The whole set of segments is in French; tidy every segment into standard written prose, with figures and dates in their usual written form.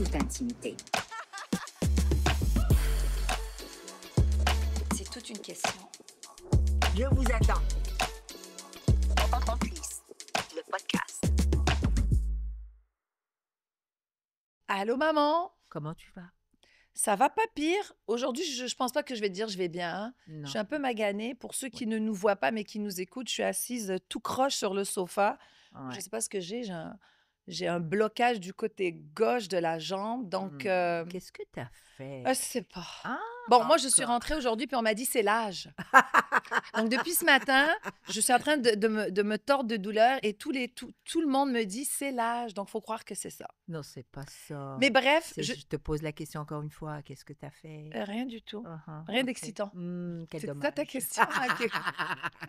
toute intimité. C'est toute une question. Je vous attends. Complice, le podcast. Allô, maman? Comment tu vas? Ça va pas pire. Aujourd'hui, je pense pas que je vais te dire je vais bien, hein. Je Non. suis un peu maganée. Pour ceux qui ne nous voient pas, mais qui nous écoutent, je suis assise tout croche sur le sofa. Ouais. Je sais pas ce que j'ai un blocage du côté gauche de la jambe. Donc, Qu'est-ce que t'as fait? je sais pas. Ah, Bon, moi, je suis encore. rentrée aujourd'hui, puis on m'a dit c'est l'âge. Donc, depuis ce matin, je suis en train de me tordre de douleur et tout le monde me dit c'est l'âge. Donc, il faut croire que c'est ça. Non, c'est pas ça. Mais bref, Je te pose la question encore une fois. Qu'est-ce que t'as fait? rien du tout. Uh-huh, Rien ok. d'excitant. Quel C'est ça dommage. ta question? OK.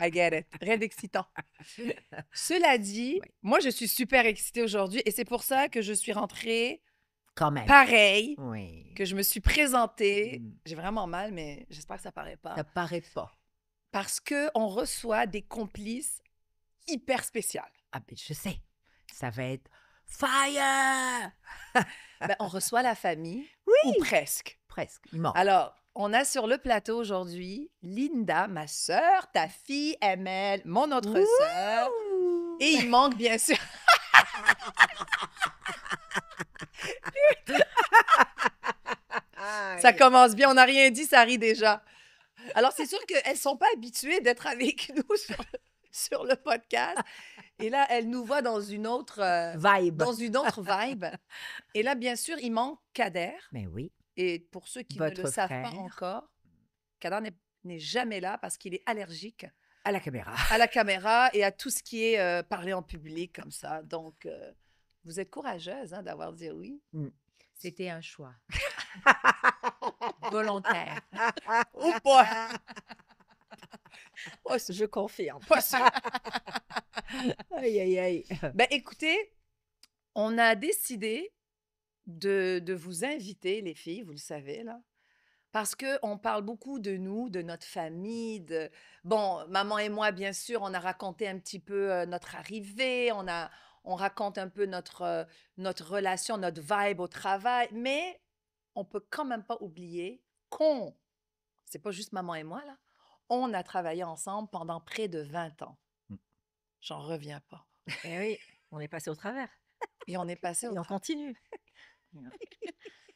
I get it. Rien d'excitant. Cela dit, Ouais. moi, je suis super excitée aujourd'hui et c'est pour ça que je suis rentrée Quand même. pareil, Oui. que je me suis présentée. Mm. J'ai vraiment mal, mais j'espère que ça paraît pas. Ça paraît pas. Parce qu'on reçoit des complices hyper spéciales. Ah, ben, je sais. Ça va être fire! Ben, on reçoit la famille, ou presque. Presque. Il manque. Alors, on a sur le plateau aujourd'hui Linda, ma sœur, ta fille, Emel, mon autre sœur. Et il manque, bien sûr. Ça commence bien, on n'a rien dit, ça rit déjà. Alors, c'est sûr qu'elles ne sont pas habituées d'être avec nous sur le podcast. Et là, elles nous voient dans une autre Vibe. vibe. Et là, bien sûr, il manque Kader. Mais oui. Et pour ceux qui ne Votre le savent pas frère. encore, Kader n'est jamais là parce qu'il est allergique À la caméra. à la caméra et à tout ce qui est parler en public comme ça. Donc, vous êtes courageuse hein, d'avoir dit oui. C'était un choix. Volontaire. Ou pas. Pas sûr. Je confirme. Pas sûr. Aïe, aïe, aïe. Ben, écoutez, on a décidé de vous inviter, les filles, vous le savez, là, parce qu'on parle beaucoup de nous, de notre famille. Bon, maman et moi, bien sûr, on a raconté un petit peu notre arrivée, on raconte un peu notre relation, notre vibe au travail, mais on peut quand même pas oublier c'est pas juste maman et moi, là, on a travaillé ensemble pendant près de 20 ans. J'en reviens pas. Eh oui, on est passé au travers. Et on est passé au Et on continue.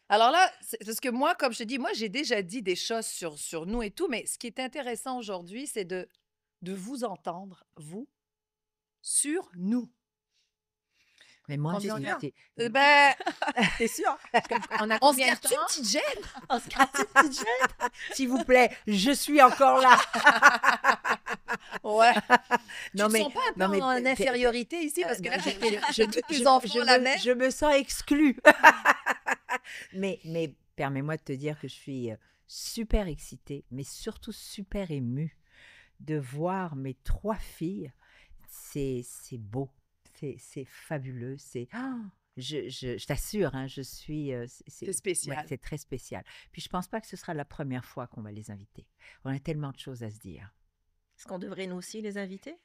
Alors là, c'est parce que moi, comme je te dis, moi, j'ai déjà dit des choses sur nous et tout, mais ce qui est intéressant aujourd'hui, c'est de vous entendre, vous, sur nous. Mais moi, Combien on j'ai a? été... Ben, T'es sûr? On a on se combien de garde une temps? petite gêne. On se casse une petite gêne. S'il vous plaît, je suis encore là. Ouais. Non, Tu mais- te sens pas un peu non, mais en t'es- infériorité ici? Parce que là, je, les enfants la même. je me sens exclue. mais permets-moi de te dire que je suis super excitée, mais surtout super émue de voir mes 3 filles. C'est beau, c'est fabuleux. Je t'assure, hein, je suis. C'est spécial. ouais, c'est très spécial. Puis je pense pas que ce sera la première fois qu'on va les inviter. On a tellement de choses à se dire. Est-ce qu'on devrait nous aussi les inviter?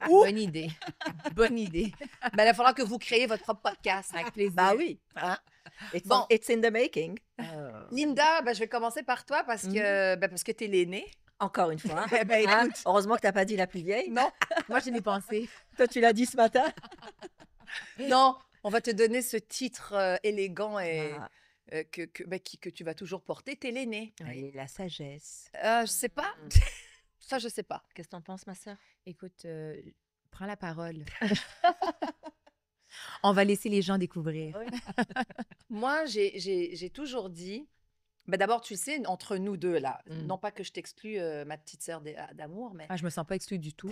Bonne idée. Bonne idée. Ben, il va falloir que vous créez votre propre podcast. Avec plaisir. Bah oui. Hein? Bon. It's in the making. Linda, ben, je vais commencer par toi parce que tu es l'aînée. Encore une fois. Eh ben, Hein? écoute. Heureusement que tu n'as pas dit la plus vieille. Non, Moi, je l'ai pensé. Toi, tu l'as dit ce matin. non, on va te donner ce titre élégant et Ah. que tu vas toujours porter. T'es l'aînée. Et la sagesse. Je sais pas. Ça, je sais pas. Qu'est-ce que t'en penses, ma sœur? Écoute, prends la parole. On va laisser les gens découvrir. Moi, j'ai toujours dit. Ben d'abord, tu sais, entre nous deux, là, non pas que je t'exclue, ma petite sœur d'amour, mais Ah, je me sens pas exclue du tout.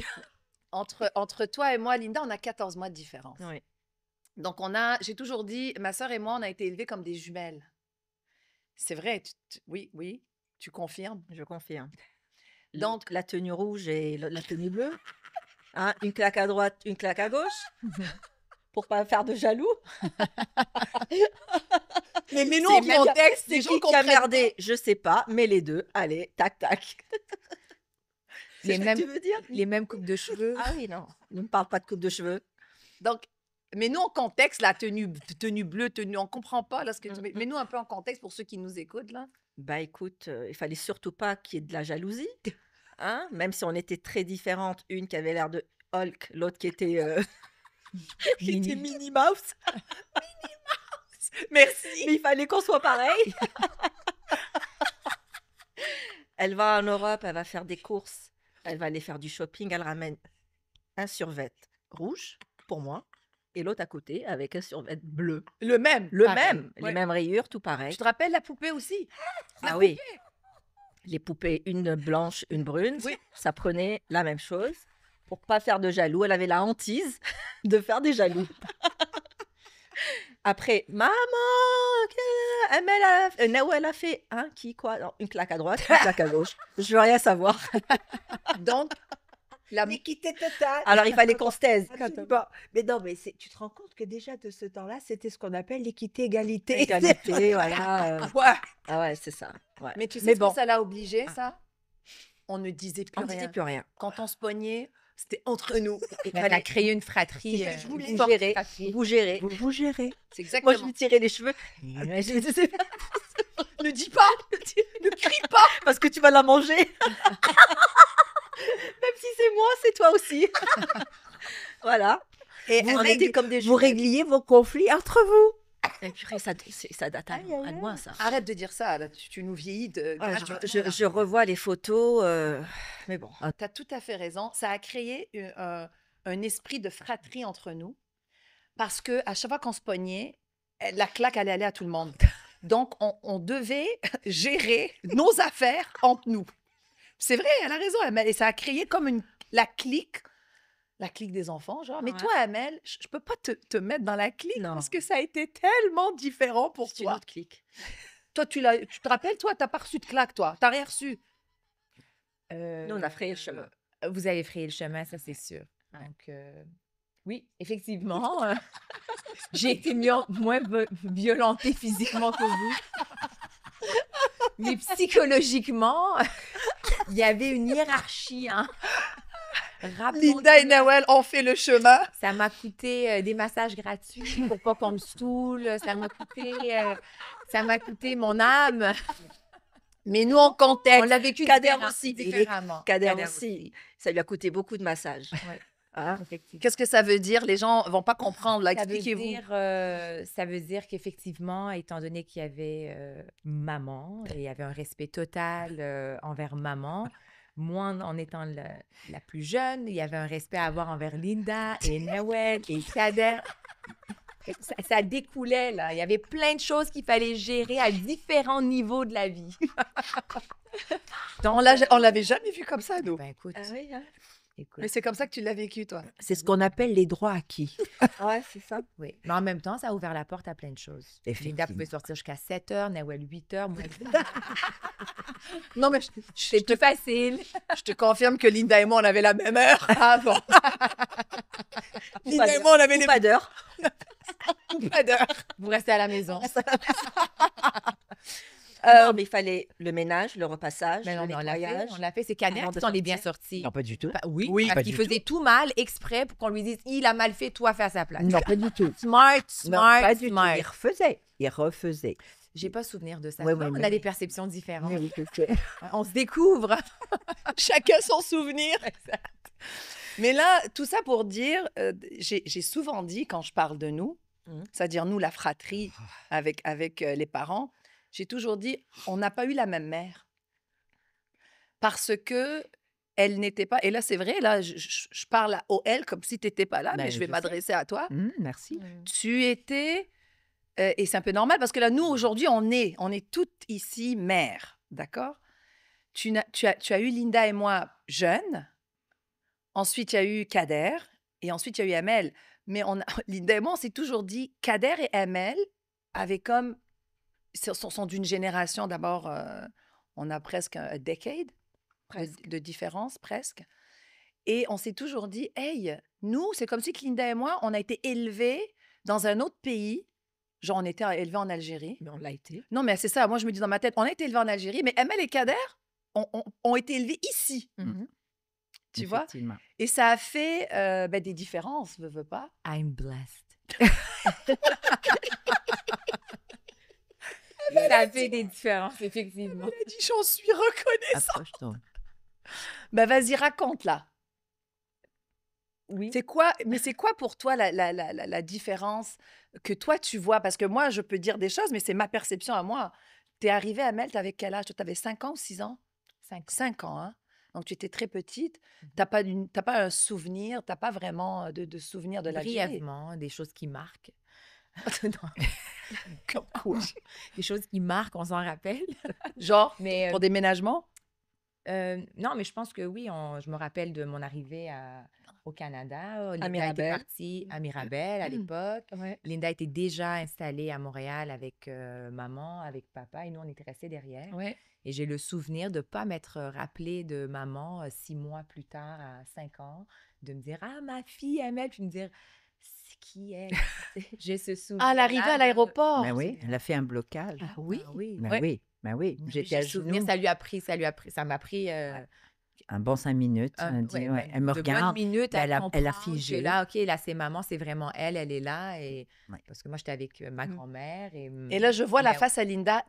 entre toi et moi, Linda, on a 14 mois de différence. Oui. Donc, j'ai toujours dit, ma sœur et moi, on a été élevés comme des jumelles. C'est vrai, oui, tu confirmes. Je confirme. Donc, La tenue rouge et la tenue bleue. Hein, une claque à droite, une claque à gauche. Pour pas faire de jaloux. mais nous, C'est en même- contexte, C'est les gens qui a comprennent. merdé? Je sais pas, mais les deux, allez, tac, tac. Les C'est ce mêmes- que tu veux dire? Les mêmes coupes de cheveux. Ah oui, non. Ne me parle pas de coupe de cheveux. Donc, Mets-nous en contexte, la tenue bleue, tenue, on comprend pas là ce que tu Mhm. mets-nous un peu en contexte pour ceux qui nous écoutent là. Bah écoute, il fallait surtout pas qu'il y ait de la jalousie, hein, même si on était très différentes, une qui avait l'air de Hulk, l'autre qui était, qui était Minnie Mouse. Merci. Mais il fallait qu'on soit pareil. Elle va en Europe, elle va faire des courses, elle va aller faire du shopping, elle ramène un survêt rouge pour moi et l'autre à côté avec un survêt bleu. Le même. Le pareil. même, Ouais. les mêmes rayures, tout pareil. Tu te rappelles la poupée aussi? Ah oui. Les poupées, une blanche, une brune, Oui. ça prenait la même chose. Pour pas faire de jaloux, elle avait la hantise de faire des jaloux. Après, maman, elle a fait qui, quoi? Non, une claque à droite, une claque à gauche. Je veux rien savoir. Donc, L'équité totale. Alors, il fallait qu'on se taise. Absolument. Mais non, mais tu te rends compte que déjà de ce temps-là, c'était ce qu'on appelle l'équité-égalité. Égalité, voilà. ouais. Ah ouais, c'est ça. Ouais. Mais tu sais Mais ce bon. que ça l'a obligé, ça? On ne disait plus On ne rien. disait plus rien. Quand on se pognait, c'était entre nous. Mais elle a créé une fratrie. C'est- je voulais- vous forte gérez, fratrie. vous gérez. Vous gérez. C'est Moi, exactement. je lui tirais les cheveux. Ne dis pas, ne crie pas. Parce que tu vas la manger. Même si c'est moi, c'est toi aussi. Voilà. Et On était comme des vous jumelles. régliez vos conflits entre vous. Et purée, ça date à loin, ça. Arrête de dire ça, là, tu nous vieillis de Ouais, gratuitement, je revois les photos, mais bon. Tu as tout à fait raison. Ça a créé un esprit de fratrie entre nous parce que à chaque fois qu'on se pognait, la claque allait aller à tout le monde. Donc, on devait gérer nos affaires entre nous. C'est vrai, elle a raison, Amel. Et ça a créé comme la clique des enfants, genre. Mais Ouais. toi, Amel, je peux pas te mettre dans la clique Non. parce que ça a été tellement différent pour C'est une toi. autre clique. Toi, tu te rappelles, toi, t'as pas reçu de claque, toi. T'as rien reçu. Nous, on a frayé le chemin. Vous avez frayé le chemin, ça c'est sûr. Donc, oui, effectivement, j'ai été moins violentée physiquement que vous. Mais psychologiquement, il y avait une hiérarchie. Hein. Linda et Nawel ont fait le chemin. Ça m'a coûté des massages gratuits pour pas qu'on me saoule. Ça m'a coûté mon âme. Mais nous, en contexte. On l'a vécu Kader différemment. aussi. différemment. Kader aussi. Ça lui a coûté beaucoup de massages. Ouais. Hein? Effectivement. Qu'est-ce que ça veut dire? Les gens vont pas comprendre. Là, Ça veut expliquez-vous. ça veut dire qu'effectivement, étant donné qu'il y avait maman et il y avait un respect total envers maman, moi, en étant la plus jeune, il y avait un respect à avoir envers Linda et Nawel et Kader. Ça découlait, là. Il y avait plein de choses qu'il fallait gérer à différents niveaux de la vie. On l'avait jamais vu comme ça, nous. Ben, écoute, oui, hein? écoute. Mais c'est comme ça que tu l'as vécu, toi. C'est ce qu'on appelle les droits acquis. Ouais, c'est ça. Oui. Mais en même temps, ça a ouvert la porte à plein de choses. Linda Effectivement. pouvait sortir jusqu'à 7 heures, Nawel 8 heures. Moi, Non, mais c'est plus facile. je te confirme que Linda et moi, on avait la même heure avant. Ou Linda pas et d'heure. moi, on avait Ou les pas d'heure. pas d'heure. Vous restez à la maison. Non, mais il fallait le ménage, le repassage, Mais non, le mais on l'a fait. nettoyage. On l'a fait. C'est Kader Avant de qui s'en est bien sortir. sorti. Non, pas du tout. Oui, Oui, pas parce du qu'il faisait tout mal exprès pour qu'on lui dise il a mal fait, toi, fais à sa place. Non, pas du tout. Smart, Non, smart, pas du smart. tout. Il refaisait. Il refaisait. J'ai pas souvenir de ça. Ouais, Tu vois, ouais, on mais a des oui. perceptions différentes. Oui, je sais. On se découvre. Chacun son souvenir. Mais là, tout ça pour dire, j'ai souvent dit, quand je parle de nous, Mhm. c'est-à-dire nous, la fratrie avec les parents, j'ai toujours dit, on n'a pas eu la même mère. Parce que elle n'était pas... Et là, c'est vrai, là, je parle au elle comme si tu n'étais pas là, Ben, mais je vais je m'adresser à toi. Merci. Tu étais... et c'est un peu normal, parce que là, nous, aujourd'hui, on est toutes ici mères, d'accord? Tu as eu Linda et moi jeunes. Ensuite, il y a eu Kader. Et ensuite, il y a eu Amel. Mais Linda et moi, on s'est toujours dit, Kader et Amel avaient comme... sont d'une génération, d'abord, on a presque un decade de différence, presque. Et on s'est toujours dit, hey, nous, c'est comme si que Linda et moi, on a été élevés dans un autre pays. Genre, on était élevés en Algérie. Mais on l'a été. Non, mais c'est ça. Moi, je me dis dans ma tête, on a été élevés en Algérie, mais Amel et Kader ont été élevés ici. Tu vois? Effectivement. Et ça a fait des différences, veux pas. I'm blessed. Ça fait des différences, effectivement. Elle a dit, j'en suis reconnaissante. Approche-toi. Ben, vas-y, raconte, là. Oui. C'est quoi, mais c'est quoi pour toi la différence que toi, tu vois? Parce que moi, je peux dire des choses, mais c'est ma perception à moi. T'es arrivée à Mel, t'avais quel âge? Tu avais 5 ans ou 6 ans? 5 ans, hein? Donc, tu étais très petite. T'as pas un souvenir, t'as pas vraiment de souvenir de l'Algérie. Brièvement, des choses qui marquent. Comme quoi? Des choses qui marquent, on s'en rappelle. Genre, Mais pour déménagement? non, mais je pense que oui, je me rappelle de mon arrivée au Canada. Linda était Mirabel. partie à Mirabel à l'époque. Ouais. Linda était déjà installée à Montréal avec maman, avec papa, et nous, on était restés derrière. Ouais. Et j'ai le souvenir de ne pas m'être rappelé de maman 6 mois plus tard, à 5 ans, de me dire « Ah, ma fille, Amel », puis me dire « C'est qui elle? » J'ai ce souvenir. Ah, l'arrivée à l'aéroport. Ben oui, elle a fait un blocage. Ah oui? oui. Ben Ouais. oui, ben oui. Oui, J'étais j'ai à le souvenir, genoux ça m'a pris un bon 5 minutes. Elle me de bonnes regarde. minutes ben, à elle a comprendre figé. que là, OK, là, c'est maman, c'est vraiment elle, elle est là. Et... Ouais. Parce que moi, j'étais avec ma Mm. grand-mère. Et là, je vois la mais face à Linda.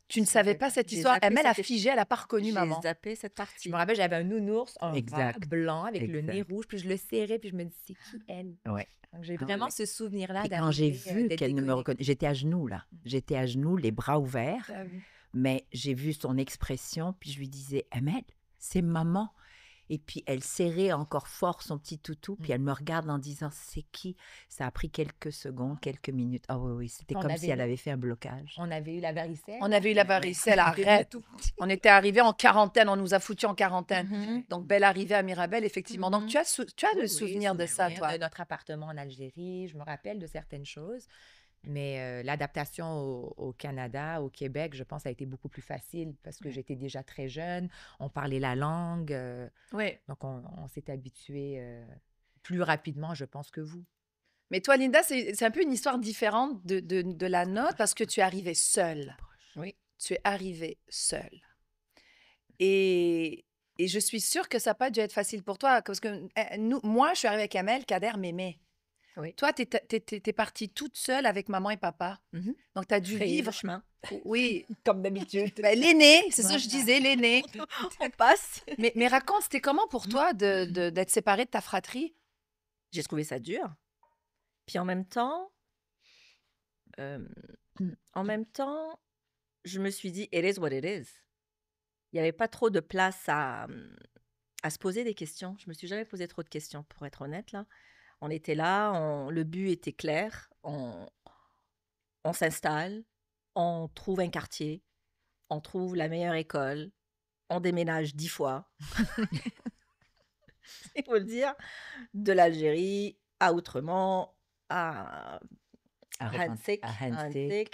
Tu ne savais pas cette J'ai histoire. zappé Elle a cette- figé, elle n'a pas reconnu J'ai maman. zappé cette je partie. me rappelle, j'avais un nounours, un Exact. vague blanc avec le nez Exact. rouge, puis je le serrais, puis je me dis, c'est qui elle? Ouais. Donc, j'ai Ah vraiment ouais. ce souvenir-là Et quand j'ai d'arriver, vu d'être qu'elle ne me déconnectée. reconnaissait, j'étais à genoux là. J'étais à genoux, les bras ouverts. T'as vu? Mais j'ai vu son expression, puis je lui disais, Amel, c'est maman. Et puis elle serrait encore fort son petit toutou, puis elle me regarde en disant, c'est qui? Ça a pris quelques secondes, quelques minutes. Ah oui, oui, c'était On comme avait si elle eu- avait fait un blocage. On avait eu la varicelle. On avait eu la varicelle, arrête. On était arrivés en quarantaine, on nous a foutus en quarantaine. Mhm. Donc, belle arrivée à Mirabel, effectivement. Donc, Mhm. tu as Oui, le oui, souvenir de ça, souvenir toi. de notre appartement en Algérie. Je me rappelle de certaines choses. Mais l'adaptation au Canada, au Québec, je pense, a été beaucoup plus facile parce que j'étais déjà très jeune. On parlait la langue. Oui. Donc, on s'est habitué plus rapidement, je pense, que vous. Mais toi, Linda, c'est un peu une histoire différente de la nôtre parce que tu es arrivée seule. Oui. Tu es arrivée seule. Et je suis sûre que ça n'a pas dû être facile pour toi parce que moi, je suis arrivée avec Amel, Kader m'aimait. Oui. Toi, tu es partie toute seule avec maman et papa. Mhm. Donc, tu as dû Frayer vivre. le chemin. Oui, Comme d'habitude. ben, l'aîné, c'est ça que je disais, l'aîné. On passe. Mais raconte, c'était comment pour toi d'être séparée de ta fratrie? J'ai trouvé ça dur. Puis en même temps, je me suis dit, it is what it is. Il n'y avait pas trop de place à se poser des questions. Je me suis jamais posé trop de questions, pour être honnête, là. On était là, le but était clair. On s'installe, on trouve un quartier, on trouve la meilleure école, on déménage 10 fois. Il faut le dire, de l'Algérie à Outremont, à Hansik. à Hansik,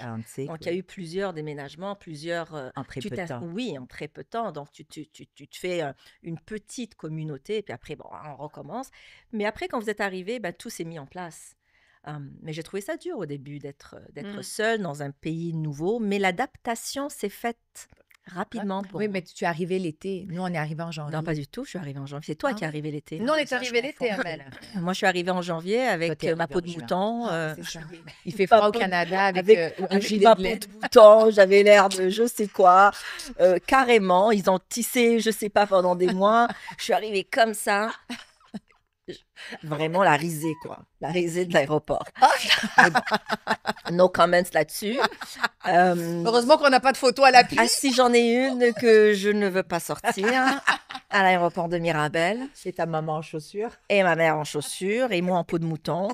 Donc, il y a eu plusieurs déménagements, plusieurs... en très peu de temps. Oui, en très peu de temps. Donc, tu te fais une petite communauté, puis après, bon, on recommence. Mais après, quand vous êtes arrivés, ben, tout s'est mis en place. Mais j'ai trouvé ça dur au début d'être seule dans un pays nouveau. Mais l'adaptation s'est faite rapidement pour Oui, moi. mais tu es arrivé l'été. Nous, on est arrivé en janvier. Non, pas du tout. Je suis arrivée en janvier. C'est toi Ah qui es ouais? arrivé l'été. Nous, on est Ça, je arrivé l'été, confonds. Amel. Moi, je suis arrivée en janvier avec t'es ma arrivée peau en de juin. mouton. C'est ça. Il fait Ma froid au peau- Canada avec, avec un gilet ma de peau laine. de mouton, j'avais l'air de je sais quoi. Carrément, ils ont tissé, je sais pas, pendant des mois. Je suis arrivée comme ça. Vraiment la risée, quoi. La risée de l'aéroport. Mais bon, no comments là-dessus. Heureusement qu'on n'a pas de photo à l'appui. Ah, si j'en ai une que je ne veux pas sortir à l'aéroport de Mirabel. C'est ta maman en chaussures. Et ma mère en chaussures et moi en peau de mouton.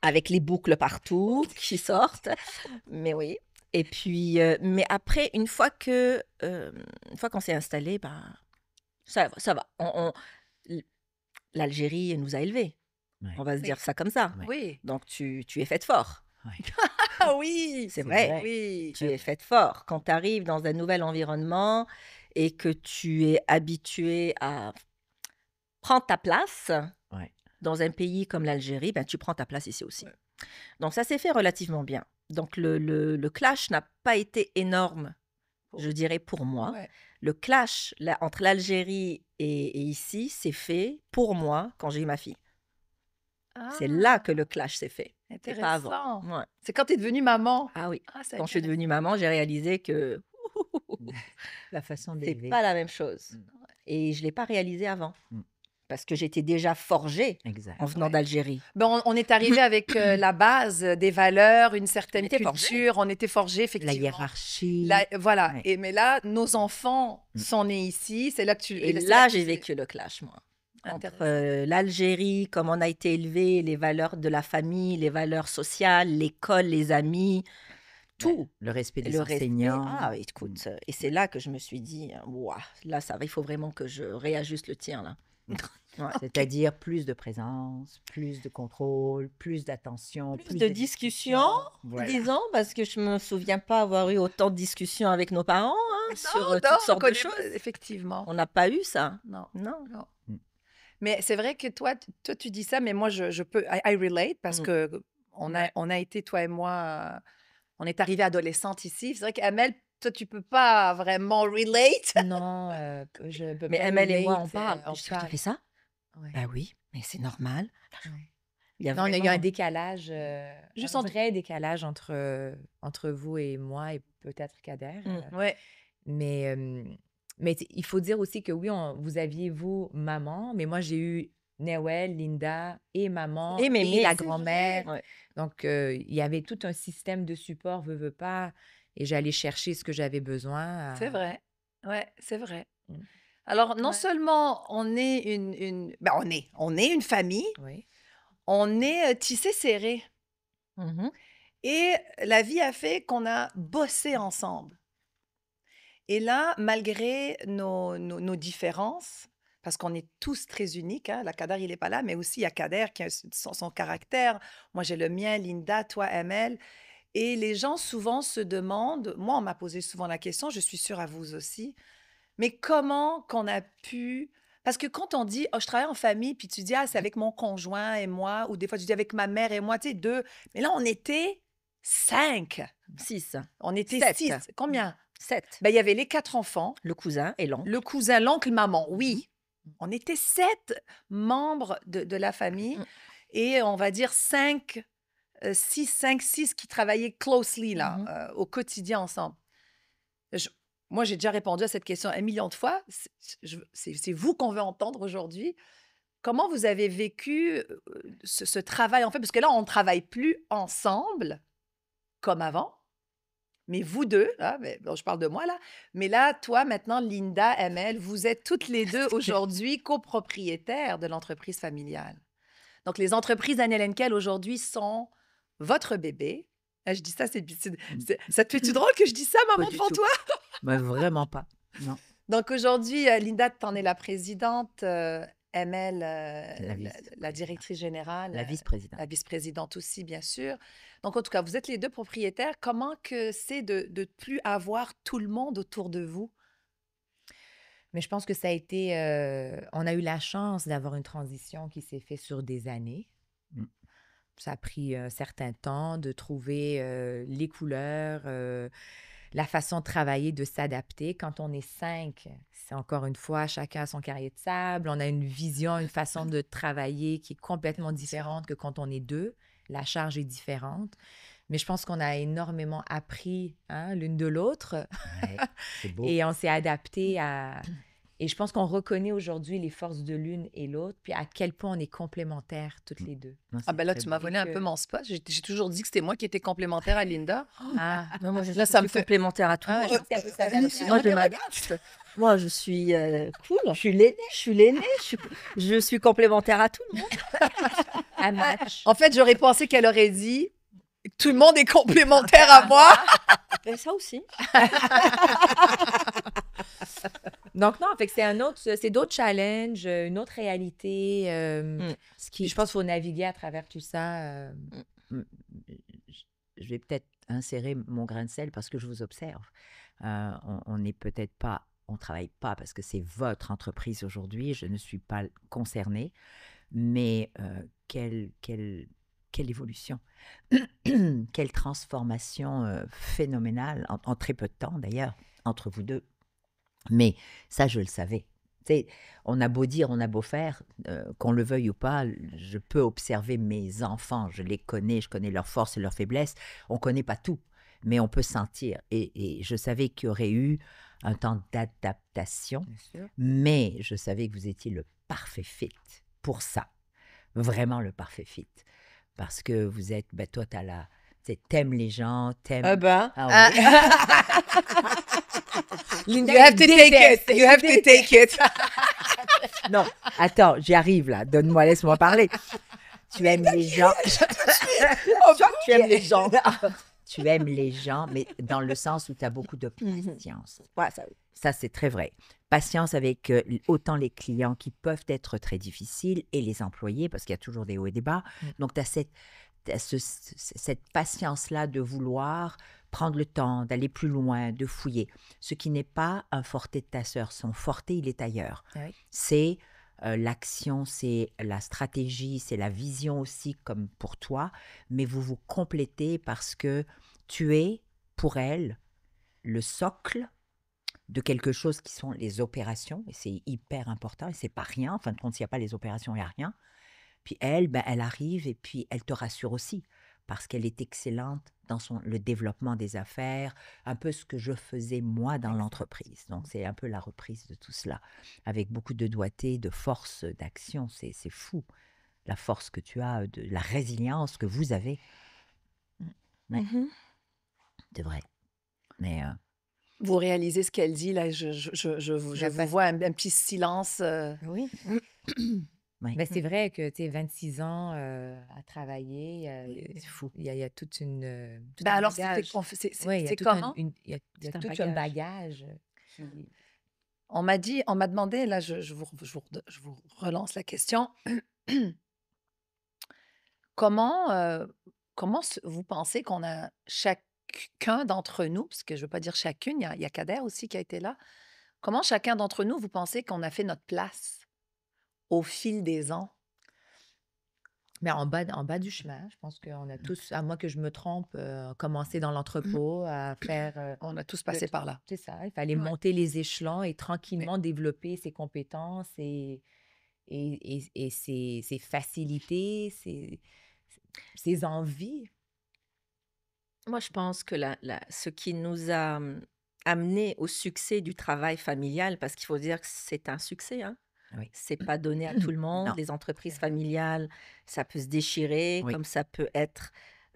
Avec les boucles partout qui sortent. Mais oui. Et puis, mais après, une fois qu'on s'est installé, ben, ça va. L'Algérie nous a élevés. Ouais. On va se Oui. dire ça comme ça. Ouais. Oui. Donc, tu es faite fort. Ah oui. C'est vrai. Oui. Tu es faite fort. Quand tu arrives dans un nouvel environnement et que tu es habitué à prendre ta place Ouais. dans un pays comme l'Algérie, ben, tu prends ta place ici aussi. Donc, ça s'est fait relativement bien. Donc, le clash n'a pas été énorme, je dirais, pour moi. Ouais. Le clash entre l'Algérie et ici s'est fait pour moi quand j'ai eu ma fille. C'est là que le clash s'est fait. C'est pas avant. Intéressant. Ouais. C'est quand tu es devenue maman. Ah oui. Ah, c'est Quand je suis intéressant. devenue maman, j'ai réalisé que La façon c'est d'élever. pas la même chose. Mm. Et je l'ai pas réalisé avant. Mm. Parce que j'étais déjà forgée Exact. en venant Ouais. d'Algérie. Ben, on est arrivé avec la base des valeurs, une certaine était forgés. culture. On était forgés, La effectivement. hiérarchie. Voilà. Ouais. Mais là, nos enfants Mm. sont nés ici. C'est là que tu. Et c'est là, que j'ai tu- vécu le clash, moi. Entre Intéressant. l'Algérie, comment on a été élevé, les valeurs de la famille, les valeurs sociales, l'école, les amis, tout. Le respect des Le respect. enseignants. Ah, écoute. Et c'est là que je me suis dit, waouh, là, ça va, il faut vraiment que je réajuste le tir, là. C'est-à-dire plus de présence, plus de contrôle, plus d'attention, Plus de discussions, Voilà. disons, parce que je me souviens pas avoir eu autant de discussions avec nos parents sur Non, toutes on sortes de connaît choses. pas, effectivement. On n'a pas eu ça. Non. Non. Non. Mm. Mais c'est vrai que toi, tu dis ça, mais moi, je peux. I relate parce Mm. que on a été, toi et moi, on est arrivés adolescentes ici. C'est vrai qu'Amel, toi, tu peux pas vraiment relate. Non, je peux Mais pas Amel et moi, on relate, parle. on Je dis, tu as parle. fait ça? Ouais. Bah oui, mais c'est normal. Ouais. Il y a Non, il y a eu vraiment- un décalage, Juste un entre- vrai décalage entre vous et moi et peut-être Kader. Mm. Ouais. Mais il faut dire aussi que oui, vous aviez, vous, maman, mais moi, j'ai eu Newell, Linda et maman Et Mémé, et la c'est grand-mère. Ouais. Donc, il y avait tout un système de support, veux pas, et j'allais chercher ce que j'avais besoin. C'est vrai. Ouais, c'est vrai. Mm. Alors, non Ouais. seulement on est ben, on est une famille, Oui. on est tissé serré. Mhm. Et la vie a fait qu'on a bossé ensemble. Et là, malgré nos différences, parce qu'on est tous très uniques, hein, la Kader, il n'est pas là, mais aussi il y a Kader qui a son caractère. Moi, j'ai le mien, Linda, toi, Amel. Et les gens souvent se demandent, moi, on m'a posé souvent la question, je suis sûre à vous aussi, mais comment qu'on a pu... Parce que quand on dit, oh, je travaille en famille, puis tu dis, ah, c'est avec mon conjoint et moi, ou des fois tu dis avec ma mère et moi, tu sais, 2. Mais là, on était 5. 6, On était 7. 6. Combien? 7. Ben, il y avait les 4 enfants, Le cousin et l'oncle. le cousin, l'oncle, maman, oui. On était 7 membres de la famille Mm. et on va dire 5, 6 qui travaillaient closely là, Mhm. au quotidien ensemble. Moi, j'ai déjà répondu à cette question 1 million de fois. C'est vous qu'on veut entendre aujourd'hui. Comment vous avez vécu ce travail en fait? Parce que là, on ne travaille plus ensemble comme avant. Mais vous deux, là, bon, je parle de moi là, mais là, toi maintenant, Linda, Amel, vous êtes toutes les deux aujourd'hui copropriétaires de l'entreprise familiale. Donc, les entreprises Daniel Henkel aujourd'hui sont votre bébé. Ah, je dis ça, ça te fait-tu drôle que je dis ça, maman, du devant tout. toi? Mais vraiment pas. Non. Donc, aujourd'hui, Linda, tu en es la présidente, Amel, la directrice générale, La vice-présidente. la vice-présidente aussi, bien sûr. Donc, en tout cas, vous êtes les deux propriétaires. Comment que c'est de ne plus avoir tout le monde autour de vous? Mais je pense que ça a été... on a eu la chance d'avoir une transition qui s'est faite sur des années. Mm. Ça a pris un certain temps de trouver les couleurs, la façon de travailler, de s'adapter. Quand on est 5, c'est encore une fois, chacun a son carrier de sable. On a une vision, une façon de travailler qui est complètement différente que quand on est 2. La charge est différente. Mais je pense qu'on a énormément appris l'une de l'autre. Ouais, c'est beau. Et on s'est adapté à... Et je pense qu'on reconnaît aujourd'hui les forces de l'une et l'autre, puis à quel point on est complémentaires toutes les deux. Non, Ah c'est ben là, très tu m'as beau. volé un peu mon spot. J'ai toujours dit que c'était moi qui étais complémentaire à Linda. Ah, Non, moi, je Là, suis ça me plus fait- complémentaire à tout le monde. Moi, je m'adapte. Moi, je suis cool. Je suis l'aînée. Je suis complémentaire à tout le monde. à match. En fait, j'aurais pensé qu'elle aurait dit tout le monde est complémentaire à moi. Ben, ça aussi. Donc non, fait que c'est d'autres challenges, une autre réalité. Ce Puis qui, je pense qu'il faut naviguer à travers tout ça. je vais peut-être insérer mon grain de sel parce que je vous observe. On n'est peut-être pas, on travaille pas parce que c'est votre entreprise aujourd'hui. Je ne suis pas concernée, mais quelle évolution, quelle transformation phénoménale en très peu de temps d'ailleurs entre vous deux. Mais ça, je le savais. Tu sais, on a beau dire, on a beau faire, qu'on le veuille ou pas, je peux observer mes enfants, je les connais, je connais leurs forces et leurs faiblesses. On ne connaît pas tout, mais on peut sentir. Et je savais qu'il y aurait eu un temps d'adaptation, Bien sûr. mais je savais que vous étiez le parfait fit pour ça. Vraiment le parfait fit. Parce que vous êtes, ben toi, t'aimes les gens, t'aimes... Ah ben. Ah oui. Linda, You have to take it. You have to take it. Non, attends, j'y arrive là. Donne-moi, laisse-moi parler. Tu aimes les gens. Tu aimes les gens. Tu aimes les gens, mais dans le sens où tu as beaucoup de patience. Ouais, ça, Ça, c'est très vrai. Patience avec autant les clients qui peuvent être très difficiles et les employés, parce qu'il y a toujours des hauts et des bas. Donc, tu as cette patience-là de vouloir prendre le temps, d'aller plus loin, de fouiller. Ce qui n'est pas un forté de ta sœur. Son forté, il est ailleurs. Ah oui. C'est l'action, c'est la stratégie, c'est la vision aussi, comme pour toi, mais vous vous complétez parce que tu es, pour elle, le socle de quelque chose qui sont les opérations, et c'est hyper important, et c'est pas rien. En fin de compte, s'il n'y a pas les opérations, il n'y a rien. Puis elle, ben, elle arrive et puis elle te rassure aussi, parce qu'elle est excellente dans le développement des affaires, un peu ce que je faisais moi dans l'entreprise. Donc, c'est un peu la reprise de tout cela, avec beaucoup de doigté, de force, d'action. C'est fou, la force que tu as, de la résilience que vous avez. Ouais, c'est vrai. Mais Vous réalisez ce qu'elle dit, là, je vous vois un petit silence. Oui. ouais. Ben, c'est vrai que, tu sais, 26 ans à travailler, C'est fou. il y a toute une... tout Ben un alors, bagage. Oui, il y a c'est tout comment? il y a C'est un tout un bagage. qui- On m'a demandé, là, je vous relance la question. Comment vous pensez qu'on a chacun d'entre nous, parce que je ne veux pas dire chacune, il y a Kader aussi qui a été là. Comment chacun d'entre nous, vous pensez qu'on a fait notre place au fil des ans? Mais en bas du chemin, je pense qu'on a tous, à moins que je me trompe, commencé dans l'entrepôt à faire... On a tous passé par là. c'est ça, il fallait Ouais. monter les échelons et tranquillement développer ses compétences et ses facilités, ses envies. Moi, je pense que ce qui nous a amené au succès du travail familial, parce qu'il faut dire que c'est un succès, hein. Oui. C'est pas donné à tout le monde. Non. Les entreprises familiales, ça peut se déchirer, Oui. comme ça peut être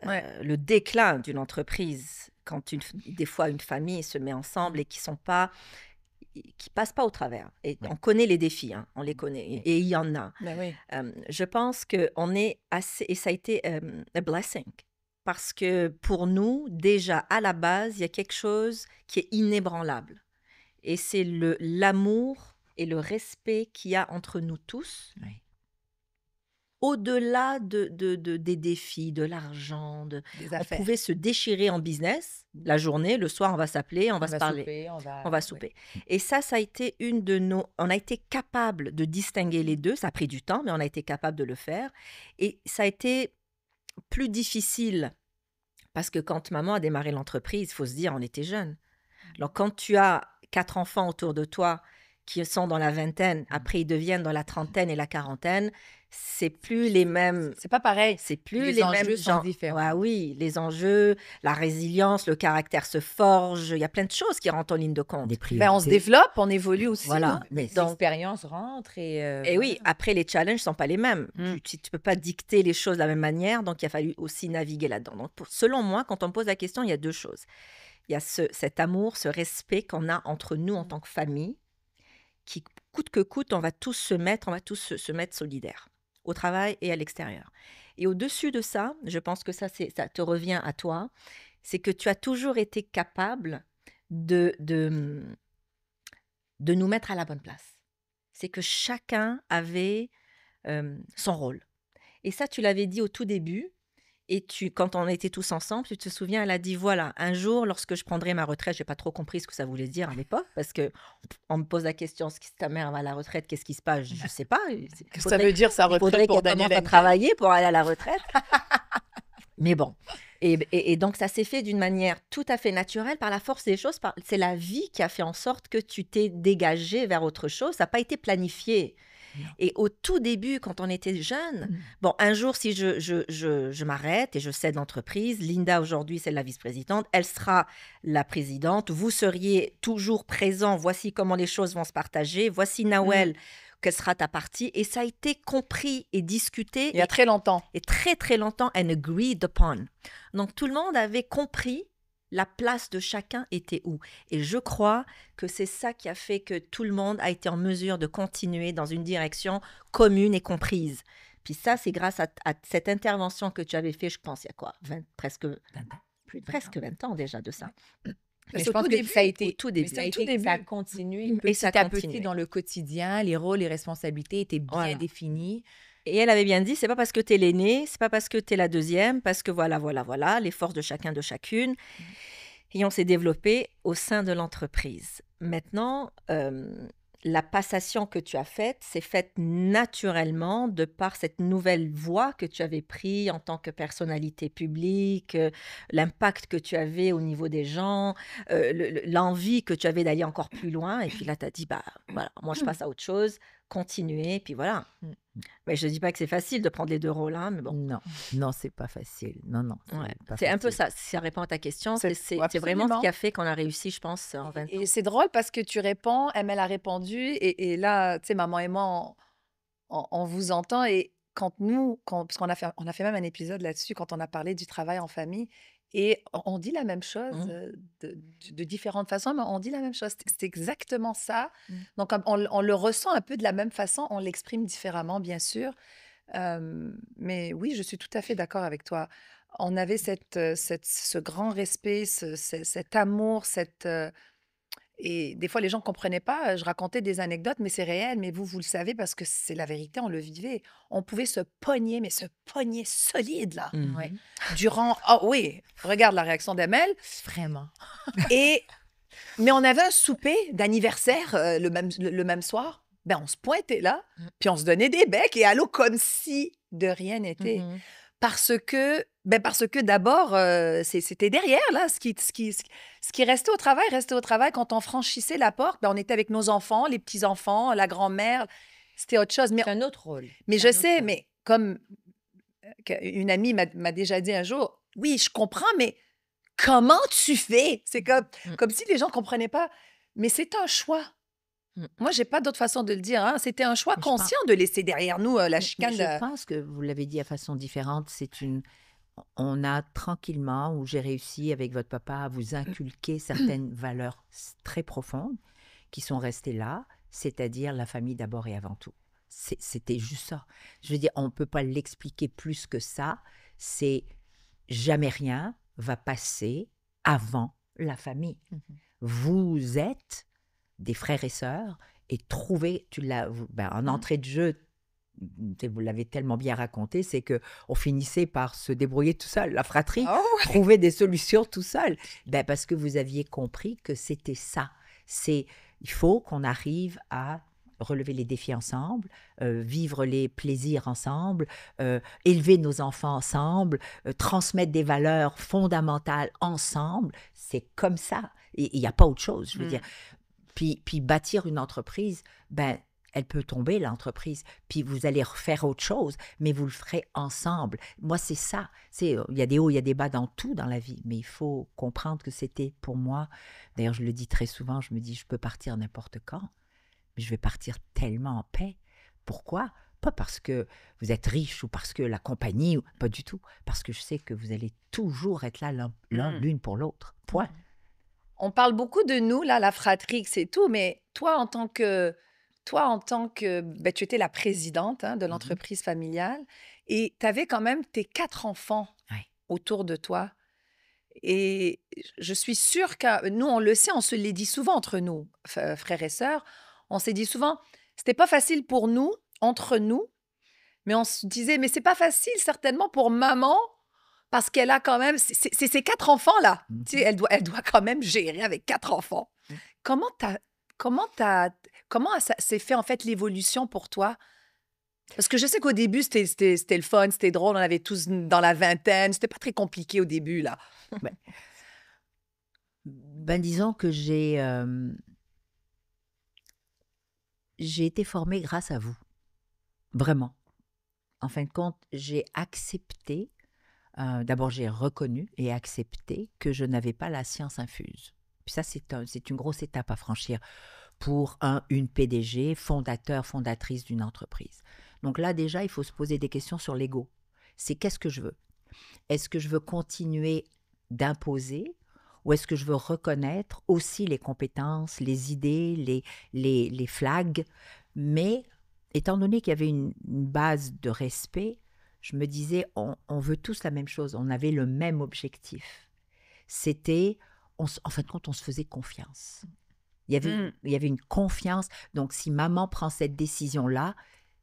Ouais. le déclin d'une entreprise quand des fois une famille se met ensemble et qui passent pas au travers. Et Ouais. on connaît les défis, hein, on les connaît, Oui. et il y en a. Ben oui. Je pense qu'on est assez, et ça a été a blessing, parce que pour nous, déjà à la base, il y a quelque chose qui est inébranlable. Et c'est l'amour et le respect qu'il y a entre nous tous, Oui. au-delà des défis, de l'argent. Des On affaires. pouvait se déchirer en business la journée, le soir, on va s'appeler, on va se parler. souper, On va souper. Et ça a été une de nos... On a été capable de distinguer les deux. Ça a pris du temps, mais on a été capable de le faire. Et ça a été plus difficile parce que quand maman a démarré l'entreprise, il faut se dire, on était jeunes. Alors, quand tu as 4 enfants autour de toi qui sont dans la vingtaine, après ils deviennent dans la trentaine et la quarantaine, c'est plus les mêmes... C'est pas pareil. C'est plus Les les enjeux mêmes sont gens. différents. Ouais, oui, les enjeux, la résilience, le caractère se forge. Il y a plein de choses qui rentrent en ligne de compte. Des Ben, on se priorités. développe, on évolue aussi. Voilà. hein. Mais Donc- l'expérience rentre et... Et oui, après, les challenges ne sont pas les mêmes. Mm. Tu ne peux pas dicter les choses de la même manière, donc il a fallu aussi naviguer là-dedans. Donc, selon moi, quand on me pose la question, il y a 2 choses. Il y a cet amour, ce respect qu'on a entre nous en tant que famille, qui, coûte que coûte, on va tous se mettre solidaires, au travail et à l'extérieur. Et au-dessus de ça, je pense que ça te revient à toi, c'est que tu as toujours été capable de nous mettre à la bonne place. C'est que chacun avait son rôle. Et ça, tu l'avais dit au tout début. Et quand on était tous ensemble, tu te souviens, elle a dit, voilà, un jour, lorsque je prendrai ma retraite, je n'ai pas trop compris ce que ça voulait dire à l'époque, parce qu'on me pose la question, si ta mère va à la retraite, qu'est-ce qui se passe? Je ne sais pas. Qu'est-ce que ça veut dire, ça Il faudrait retraite pour qu'elle Daniel commence à Henkel? travailler pour aller à la retraite. Mais bon. Et donc, ça s'est fait d'une manière tout à fait naturelle par la force des choses. C'est la vie qui a fait en sorte que tu t'es dégagé vers autre chose. Ça n'a pas été planifié. Non. Et au tout début, quand on était jeune, bon, un jour, si je m'arrête et je cède l'entreprise, Linda, aujourd'hui, c'est la vice-présidente, elle sera la présidente, vous seriez toujours présent, voici comment les choses vont se partager, voici Nawel, quelle sera ta partie. Et ça a été compris et discuté. Il y a très longtemps. Et très, très longtemps, and agreed upon. Donc, tout le monde avait compris la place de chacun était où. Et je crois que c'est ça qui a fait que tout le monde a été en mesure de continuer dans une direction commune et comprise. Puis ça, c'est grâce à cette intervention que tu avais fait, je pense, il y a quoi, presque 20 ans déjà de ça. Mais C'est je au pense tout que début. ça a été, Au tout début. ça a au tout été que ça a début. continué Et ça a petit à petit continué. dans le quotidien. Les rôles, les responsabilités étaient bien Voilà. définis. Et elle avait bien dit, c'est pas parce que tu es l'aînée, c'est pas parce que tu es la deuxième, parce que voilà, les forces de chacun, de chacune. Et on s'est développé au sein de l'entreprise. Maintenant, la passation que tu as faite, s'est faite naturellement de par cette nouvelle voie que tu avais prise en tant que personnalité publique, l'impact que tu avais au niveau des gens, l'envie que tu avais d'aller encore plus loin. Et puis là, tu as dit, bah voilà, moi je passe à autre chose, continuer, puis voilà. Mais je ne dis pas que c'est facile de prendre les deux rôles, hein, mais bon. Non, c'est pas facile. Non, Ouais. pas C'est un peu facile. ça, si ça répond à ta question. C'est- C'est vraiment ce absolument. qui a fait qu'on a réussi, je pense, en 20 ans. Et c'est drôle parce que tu réponds, elle a répondu, et là, tu sais, maman et moi, on vous entend, et parce on a fait même un épisode là-dessus, quand on a parlé du travail en famille, et on dit la même chose Mm. de différentes façons, mais on dit la même chose. C'est exactement ça. Mm. Donc, on le ressent un peu de la même façon, on l'exprime différemment, bien sûr. Mais oui, je suis tout à fait d'accord avec toi. On avait ce grand respect, cet amour, et des fois, les gens ne comprenaient pas. Je racontais des anecdotes, mais c'est réel. Mais vous le savez parce que c'est la vérité, on le vivait. On pouvait se pogner, mais se pogner solide, là. Mhm. Ouais. Durant. Ah oui, regarde la réaction d'Amel. Vraiment. Mais on avait un souper d'anniversaire le même soir. Ben, on se pointait là, puis on se donnait des becs et allô, comme si de rien n'était. Mhm. Parce que d'abord, c'était derrière, là, ce qui restait au travail. Quand on franchissait la porte, ben, on était avec nos enfants, les petits-enfants, la grand-mère. C'était autre chose. C'est un autre rôle. Mais C'est je un autre sais, rôle. mais comme une amie m'a déjà dit un jour, oui, je comprends, mais comment tu fais? C'est comme si les gens ne comprenaient pas. Mais c'est un choix. Moi, j'ai pas d'autre façon de le dire, hein. C'était un choix Mais je pense- conscient de laisser derrière nous la Mais chicane. je pense que vous l'avez dit à façon différente, on a tranquillement, ou j'ai réussi avec votre papa à vous inculquer certaines valeurs très profondes qui sont restées là, c'est-à-dire la famille d'abord et avant tout. C'était juste ça. Je veux dire, on ne peut pas l'expliquer plus que ça. C'est jamais rien va passer avant la famille. Vous êtes des frères et sœurs et trouver, en entrée de jeu, vous l'avez tellement bien raconté, c'est que on finissait par se débrouiller tout seul, la fratrie, trouver des solutions tout seul. Parce que vous aviez compris que c'était ça. Il faut qu'on arrive à relever les défis ensemble, vivre les plaisirs ensemble, élever nos enfants ensemble, transmettre des valeurs fondamentales ensemble. C'est comme ça. Et il n'y a pas autre chose, je veux dire. Puis bâtir une entreprise, elle peut tomber, l'entreprise, puis vous allez refaire autre chose, mais vous le ferez ensemble. Moi, c'est ça. Il y a des hauts, il y a des bas dans tout dans la vie, mais il faut comprendre que c'était pour moi, d'ailleurs, je le dis très souvent, je me dis, je peux partir n'importe quand, mais je vais partir tellement en paix. Pourquoi? Pas parce que vous êtes riche ou parce que la compagnie, pas du tout, parce que je sais que vous allez toujours être là l'une pour l'autre. Point. On parle beaucoup de nous, là, la fratrie, c'est tout, mais toi, en tant que tu étais la présidente, hein, de l'entreprise familiale, et tu avais quand même tes 4 enfants autour de toi. Et je suis sûre que nous, on le sait, on se l'est dit souvent entre nous, frères et sœurs, on s'est dit souvent, c'était pas facile pour nous, entre nous, mais on se disait, mais c'est pas facile certainement pour maman, parce qu'elle a quand même, c'est ses 4 enfants-là. Tu sais, elle doit quand même gérer avec 4 enfants. Comment ça s'est fait, en fait, l'évolution pour toi Parce que je sais qu'au début, c'était le fun, c'était drôle, on avait tous dans la vingtaine, c'était pas très compliqué au début, là. Ben, disons que j'ai été formée grâce à vous. Vraiment. En fin de compte, j'ai accepté, d'abord j'ai reconnu et accepté que je n'avais pas la science infuse. Puis ça, c'est une grosse étape à franchir pour une PDG, fondatrice d'une entreprise. Donc là, déjà, il faut se poser des questions sur l'ego. C'est qu'est-ce que je veux? Est-ce que je veux continuer d'imposer ou est-ce que je veux reconnaître aussi les compétences, les idées, les flags? Mais étant donné qu'il y avait une base de respect, je me disais, on veut tous la même chose, on avait le même objectif. C'était, en fin de compte, on se faisait confiance. Il y avait une confiance. Donc, si maman prend cette décision-là,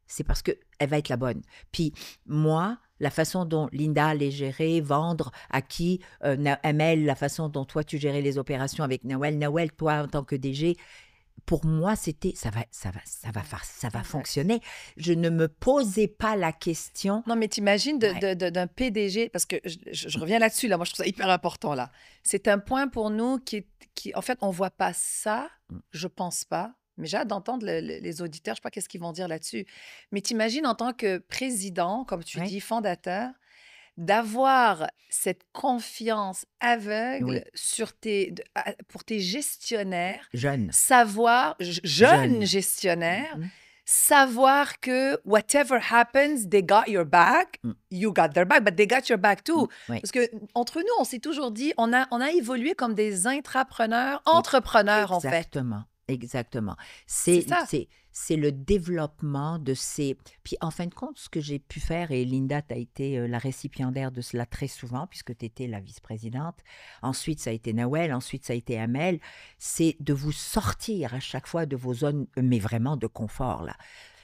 c'est parce qu'elle va être la bonne. Puis moi, la façon dont Linda allait gérer, vendre, à qui, Amel, la façon dont toi, tu gérais les opérations avec Noël, toi, en tant que DG, pour moi, c'était ça va fonctionner. Je ne me posais pas la question. Non, mais t'imagines d'un PDG, parce que je reviens là-dessus, là, moi je trouve ça hyper important, là. C'est un point pour nous qui en fait, on voit pas ça, je pense pas, mais j'ai hâte d'entendre les auditeurs, je sais pas qu'est-ce qu'ils vont dire là-dessus. Mais t'imagines en tant que président, comme tu dis, fondateur, d'avoir cette confiance aveugle pour tes gestionnaires, Jeune. savoir, jeunes gestionnaires, savoir que whatever happens, they got your back, you got their back, but they got your back too. Parce que entre nous, on s'est toujours dit, on a évolué comme des entrepreneurs en fait. Exactement. C'est le développement de ces... Puis en fin de compte, ce que j'ai pu faire, et Linda, tu as été la récipiendaire de cela très souvent, puisque tu étais la vice-présidente. Ensuite, ça a été Noël, ensuite, ça a été Amel. C'est de vous sortir à chaque fois de vos zones, mais vraiment de confort, là.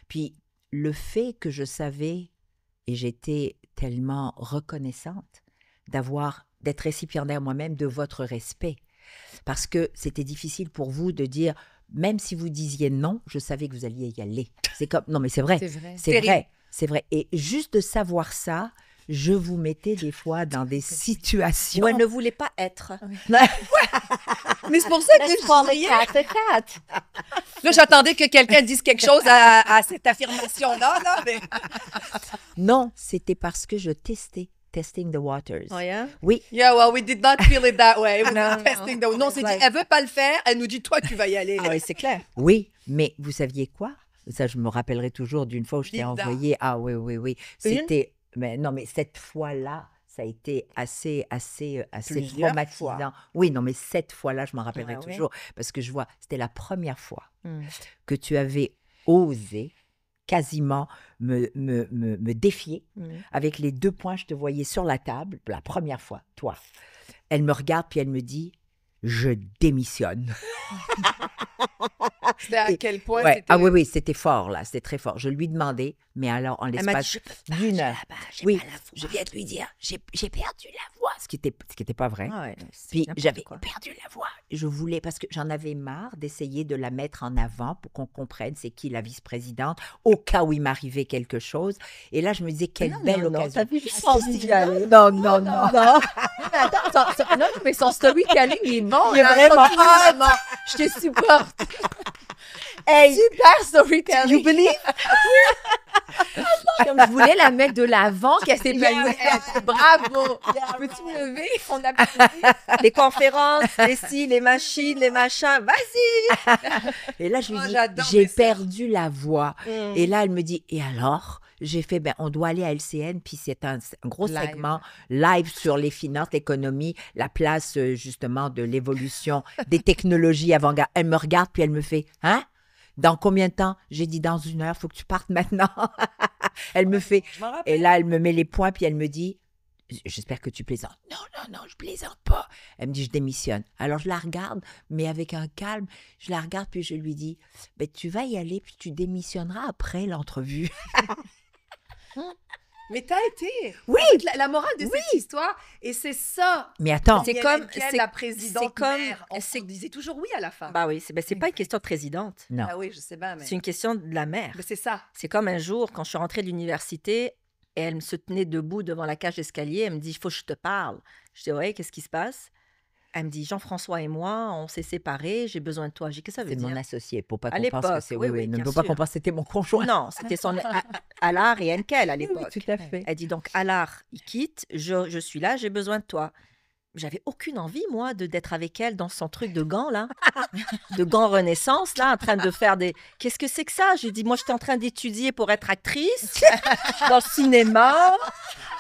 Puis le fait que je savais, et j'étais tellement reconnaissante d'être récipiendaire moi-même de votre respect, parce que c'était difficile pour vous de dire, même si vous disiez non, je savais que vous alliez y aller. C'est comme, non mais c'est vrai, c'est vrai. Et juste de savoir ça, je vous mettais des fois dans des situations où elle ne voulait pas être. Mais c'est pour ça que je riais. Là, j'attendais que quelqu'un dise quelque chose à cette affirmation-là. Là, mais... Non, c'était parce que je testais. Testing the waters. Oh yeah? Oui. Yeah, well, we did not feel it that way. Non, c'est dit, elle veut pas le faire, elle nous dit, toi, tu vas y aller. Ah oui, c'est clair. Oui, mais vous saviez quoi? Ça, je me rappellerai toujours d'une fois où je t'ai envoyé. Ah oui. C'était... Mais non, mais cette fois-là, ça a été assez traumatisant. Oui, non, mais cette fois-là, je m'en rappellerai toujours. Parce que je vois, c'était la première fois que tu avais osé quasiment me défier. Avec les 2 points, je te voyais sur la table, la première fois, toi. Elle me regarde, puis elle me dit, je démissionne. C'était à quel point c'était... Ah oui, c'était fort, là, c'était très fort. Je lui demandais, mais alors, en l'espace d'une heure. Oui, je viens de lui dire, j'ai perdu la voix, ce qui était pas vrai. Ah ouais, puis j'avais perdu la voix. Je voulais, parce que j'en avais marre d'essayer de la mettre en avant pour qu'on comprenne c'est qui la vice-présidente, au cas où il m'arrivait quelque chose. Et là, je me disais, quelle belle occasion. Non. Non, mais son storytelling, il est bon. Il est vraiment... Je te supporte. Hey, super storytelling. You believe? Comme je voulais la mettre de l'avant, qu'elle s'est bravo. Peux-tu me lever? On a les conférences, les ci, les machines, les machins. Vas-y. Et là, je lui dis, j'ai perdu la voix. Et là, elle me dit, et alors? J'ai fait, on doit aller à LCN, puis c'est un gros segment live sur les finances, l'économie, la place justement de l'évolution des technologies avant-garde. Elle me regarde, puis elle me fait, hein? Dans combien de temps? J'ai dit, dans 1 heure, il faut que tu partes maintenant. Elle me fait, et là, elle me met les points, puis elle me dit, j'espère que tu plaisantes. Non, je plaisante pas. Elle me dit, je démissionne. Alors, je la regarde, mais avec un calme, je la regarde, puis je lui dis, tu vas y aller, puis tu démissionneras après l'entrevue. Mais t'as été. Oui. En fait, la morale de cette histoire, et c'est ça. Mais attends, C'est Danielle comme- Henkel, c'est- la présidente c'est comme- mère. On disait toujours oui à la fin. Bah oui, c'est pas une question de présidente. non. Ah oui, je sais bien, mais, C'est une question de la mère. mais c'est ça. C'est comme un jour, quand je suis rentrée de l'université, et elle me se tenait debout devant la cage d'escalier. Elle me dit, il faut que je te parle. Je dis, ouais, qu'est-ce qui se passe? Elle me dit, Jean-François et moi, on s'est séparés, j'ai besoin de toi. J'ai dit, qu'est-ce que ça veut C'est dire? mon associé. Pour pas À qu'on pense que l'époque, c'est... oui, oui, ne bien faut pas sûr. qu'on pense que c'était mon conjoint. Non, c'était son Allard et Henkel à Oui, l'époque. tout à fait. Elle dit donc, Allard, il quitte, je suis là, j'ai besoin de toi. J'avais aucune envie, moi, d'être avec elle dans son truc de gants, là. De gants Renaissance, là, en train de faire des... Qu'est-ce que c'est que ça? J'ai dit, moi, j'étais en train d'étudier pour être actrice dans le cinéma.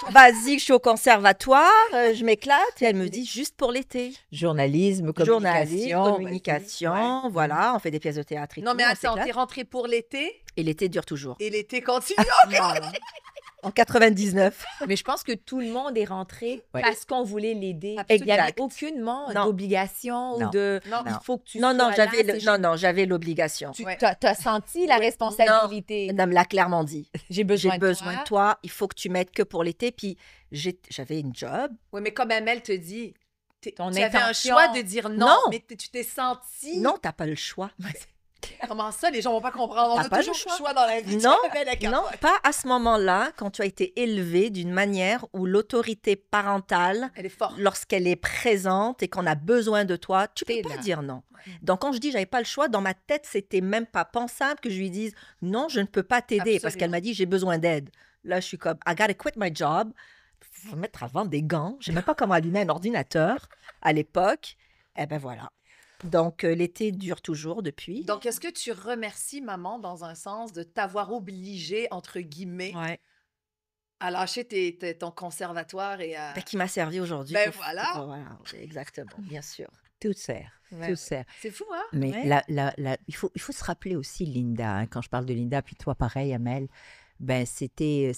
Vas-y, je suis au conservatoire, je m'éclate. Et elle me dit, juste pour l'été. Journalisme, Journaliste, communication. communication, voilà, on fait des pièces de théâtre et Non, tout, mais on attends, s'éclate. t'es rentrée pour l'été Et l'été dure toujours. et l'été continue. En 99. Mais je pense que tout le monde est rentré Ouais. parce qu'on voulait l'aider. Absolument. Il n'y avait Exact. aucunement Non. d'obligation ou Non. de Non. il faut que tu Non, non, sois j'avais là, le- c'est non, non, j'avais l'obligation. Tu Ouais. as senti la responsabilité. Elle me l'a clairement dit. J'ai besoin, J'ai besoin de toi, il faut que tu m'aides que pour l'été. Puis j'avais une job. Oui, mais comme elle te dit, Ton tu avais un intention. choix de dire non, Non. mais tu t'es senti. Non, t'as pas le choix. Comment ça, les gens vont pas comprendre? On T'as a pas le toujours choix. le choix dans la vie. Non, Tu avais la carte. Non, pas à ce moment-là, quand tu as été élevé d'une manière où l'autorité parentale, Elle est forte. lorsqu'elle est présente et qu'on a besoin de toi, tu T'es peux pas là. dire non. Donc, quand je dis j'avais pas le choix, dans ma tête, c'était même pas pensable que je lui dise non, je ne peux pas t'aider parce qu'elle Absolument. m'a dit j'ai besoin d'aide. Là, je suis comme I gotta quit my job. Faut me mettre à vendre des gants. Je sais même pas comment allumer un ordinateur à l'époque. Eh ben voilà. Donc, l'été dure toujours depuis. Donc, est-ce que tu remercies maman dans un sens de t'avoir obligé, entre guillemets, ouais. à lâcher ton conservatoire et à... Ben, qui m'a servi aujourd'hui. Ben pour- voilà. Voilà, exactement, bien sûr. Tout sert. Ouais. Tout sert. C'est fou, hein? Mais Ouais. il faut se rappeler aussi Linda. Hein, quand je parle de Linda, puis toi pareil, Amel, ben c'était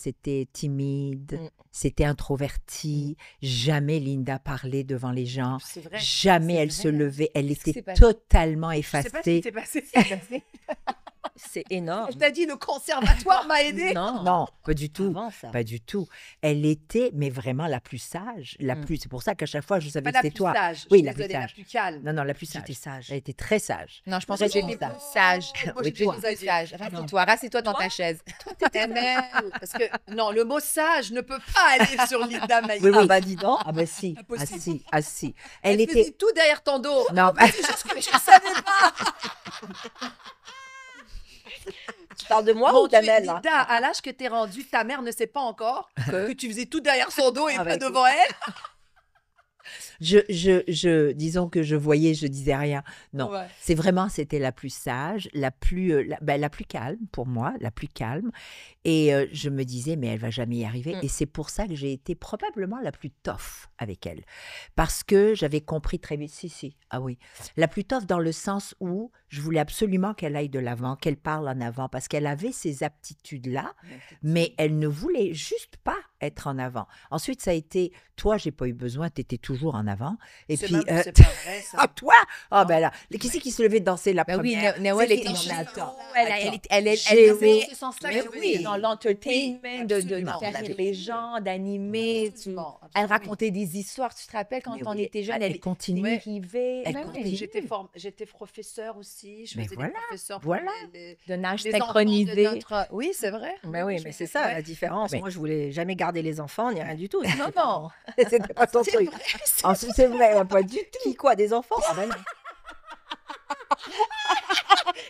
timide, Mm. c'était introverti. Jamais Linda parlait devant les gens. C'est vrai. Jamais c'est elle vrai, se hein. levait. Elle Qu'est-ce qui était s'est passé? totalement Je sais pas ce qui effacée. s'est passé. C'est énorme. Je t'ai dit, le conservatoire m'a aidé. Non, Non, pas du tout. avant ça. Pas du tout. Elle était, mais vraiment la plus sage, la Mm. plus. C'est pour ça qu'à chaque fois, je savais Pas que la c'était plus toi. sage. Oui, Je la suis plus désolée, la sage. plus calme. Non, non, la plus sage. J'étais sage. Elle était très sage. Non, je pense Très que j'étais sage. plus sage. Moi, Oui, j'ai des toi. choses à dire. Sage. Rassieds-toi, rassieds-toi dans ta chaise. Éternel. Parce que, non, le mot sage ne peut pas aller sur Linda Maillet. Oui, oui. Ah bah dis donc. Ah ben si, Impossible. assis, assis. Elle Elle était... faisait tout derrière ton dos. Non, C'est juste que je ne savais pas. Tu parles de moi Mon ou Dieu, d'Amel là? Linda, à l'âge que tu es rendue, ta mère ne sait pas encore que tu faisais tout derrière son dos et Ah, pas bah, devant elle. disons que je voyais, je disais rien. Non, Ouais. c'est vraiment, c'était la plus sage, la plus calme pour moi, la plus calme. Et je me disais, mais elle va jamais y arriver. Mm. Et c'est pour ça que j'ai été probablement la plus tough avec elle. Parce que j'avais compris très vite, si, ah oui. La plus tough dans le sens où je voulais absolument qu'elle aille de l'avant, qu'elle parle en avant, parce qu'elle avait ces aptitudes-là, mais elle ne voulait juste pas être en avant. Ensuite, ça a été, toi, j'ai pas eu besoin, tu étais toujours en avant. Et C'est puis, même- c'est pas vrai, ça. ah, toi? Ah, ben là, qui c'est qui se levait danser la Ben oui, première? Noël C'est était qui? dans Non, mais la attends, Elle J'ai était oui. ce sens-là mais que je veux oui, dire. dans l'entertainment, de absolument. faire rire Absolument. les gens, d'animer. Absolument, Elle absolument. racontait des histoires. Tu te rappelles quand Mais on oui, était jeune, elle continuait. écrivait. Elle Ben oui. continue. J'étais professeure aussi. Je Mais faisais voilà, des professeurs pour voilà. De nage les enfants synchronisé. de notre... Oui, c'est vrai. Mais oui, mais c'est ça Ouais. la différence. Mais- Moi, je voulais jamais garder les enfants ni rien du tout. Non, non. C'était pas ton truc. Ensuite, c'est vrai, pas du tout. Qui quoi, des enfants? Ah ben non.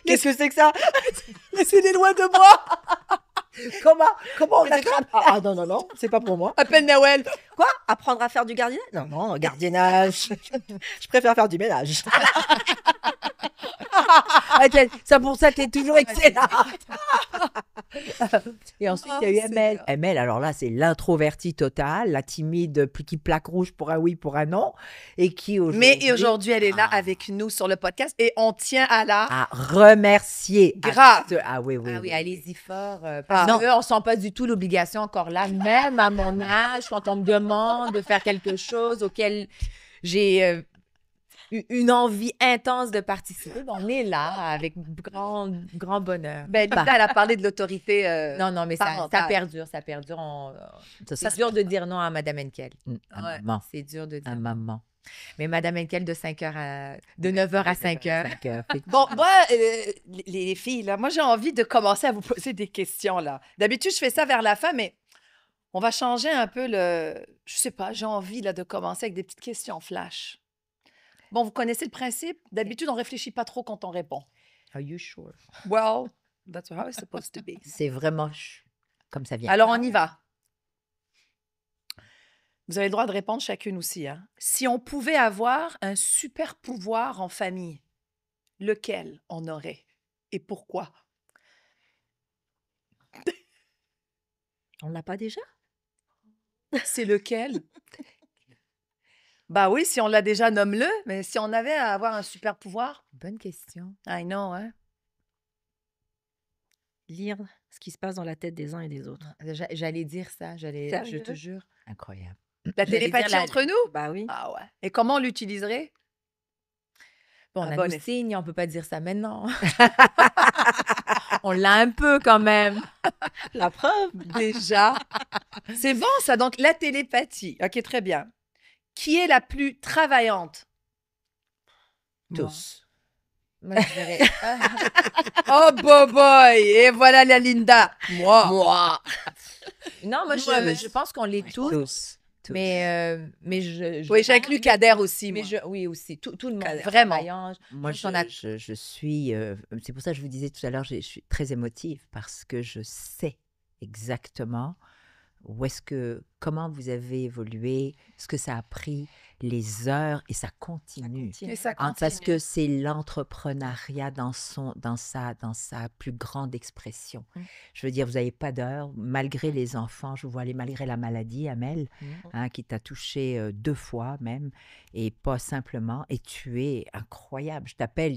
Qu'est-ce que c'est que ça? Laissez-les loin de moi. Comment on l'attrape? Ah non, non, non, c'est pas pour moi. Appelle Noël. Quoi? Apprendre à faire du gardiennage? Non, non, gardiennage. Je préfère faire du ménage. Ah, ça pour ça, t'es toujours excellente. Et ensuite, il y a eu Oh, Amel. Seigneur. Amel, alors là, c'est l'introvertie totale, la timide qui plaque rouge pour un oui, pour un non. Et qui aujourd'hui... Mais aujourd'hui, elle est là Ah. avec nous sur le podcast et on tient à la... à remercier. Grave. Ah oui, oui. Ah oui, oui. allez-y fort. Ah. Parce qu'on ne sent pas du tout l'obligation encore là. Même à mon âge, quand on me demande de faire quelque chose auquel j'ai une envie intense de participer. On est là avec grand bonheur. Ben, Linda, elle a parlé de l'autorité. Non, mais ça parentale. perdure, ça perdure. Ça, C'est dur de dire non à Madame Henkel. Un Ouais. maman. C'est dur de dire Un non. maman. Mais Madame Henkel de 9h à 5h. 5 heures. Bon, moi, les filles, là, moi, j'ai envie de commencer à vous poser des questions, là. D'habitude, je fais ça vers la fin, mais on va changer un peu le... Je sais pas, j'ai envie, là, de commencer avec des petites questions flash. Bon, vous connaissez le principe? D'habitude, on réfléchit pas trop quand on répond. Are you sure? Well, that's how it's supposed to be. C'est vraiment comme ça vient. Alors, on y va. Vous avez le droit de répondre chacune aussi, hein. Si on pouvait avoir un super pouvoir en famille, lequel on aurait et pourquoi? On l'a pas déjà? C'est lequel? Bah oui, si on l'a déjà, nomme-le. Mais si on avait à avoir un super pouvoir, Bonne question. I know, hein? Lire ce qui se passe dans la tête des uns et des autres. J'allais dire ça, je Sérieux? te jure. Incroyable. La J'allais télépathie dire la- entre nous? Bah oui. Ah ouais. Et comment on l'utiliserait? Bon, on Ah, a bon, nos est- signes, on peut pas dire ça maintenant. On l'a un peu quand même. La preuve. Déjà. C'est bon, ça. Donc, la télépathie. OK, très bien. Qui est la plus travaillante? Tous. Moi, je dirais... Oh, boy! Et voilà la Linda. Moi. Non, moi, je pense qu'on l'est tous. Tous. Mais Oui, j'inclus Kader aussi, Mais moi. oui, aussi. Tout le monde. Kader. Vraiment. Travaillant. Moi, pense qu'on a- je suis. C'est pour ça que je vous disais tout à l'heure, je suis très émotive parce que je sais exactement comment vous avez évolué, ce que ça a pris, les heures, et ça continue. Et ça Parce continue. que c'est l'entrepreneuriat dans sa plus grande expression. Je veux dire, vous n'avez pas d'heure, malgré les enfants, je vous vois aller, malgré la maladie, Amel, qui t'a touché 2 fois même, et pas simplement, et tu es incroyable. Je t'appelle,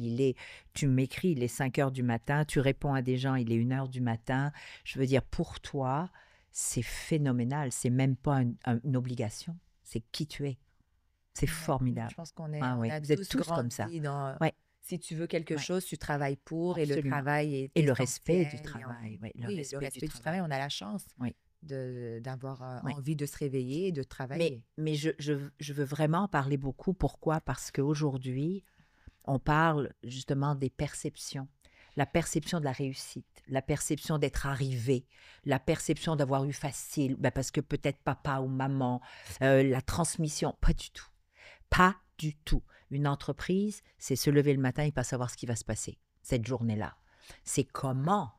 tu m'écris, il est 5 heures du matin, tu réponds à des gens, il est 1 heure du matin. Je veux dire, pour toi, c'est phénoménal, c'est même pas une obligation, c'est qui tu es. C'est formidable. Je pense qu'on Ah oui, on a vous êtes tous comme ça. grandi dans... Ouais. Si tu veux quelque Ouais. chose, tu travailles pour, et le Absolument. travail est Et le respect essentiel, du et travail. Oui, Oui, le respect du travail, on a la chance Oui. d'avoir Oui. envie de se réveiller et de travailler. Mais je veux vraiment en parler beaucoup. Pourquoi? Parce qu'aujourd'hui, on parle justement des perceptions. La perception de la réussite, la perception d'être arrivé, la perception d'avoir eu facile, parce que peut-être papa ou maman, la transmission, pas du tout. Pas du tout. Une entreprise, c'est se lever le matin et pas savoir ce qui va se passer cette journée-là. C'est comment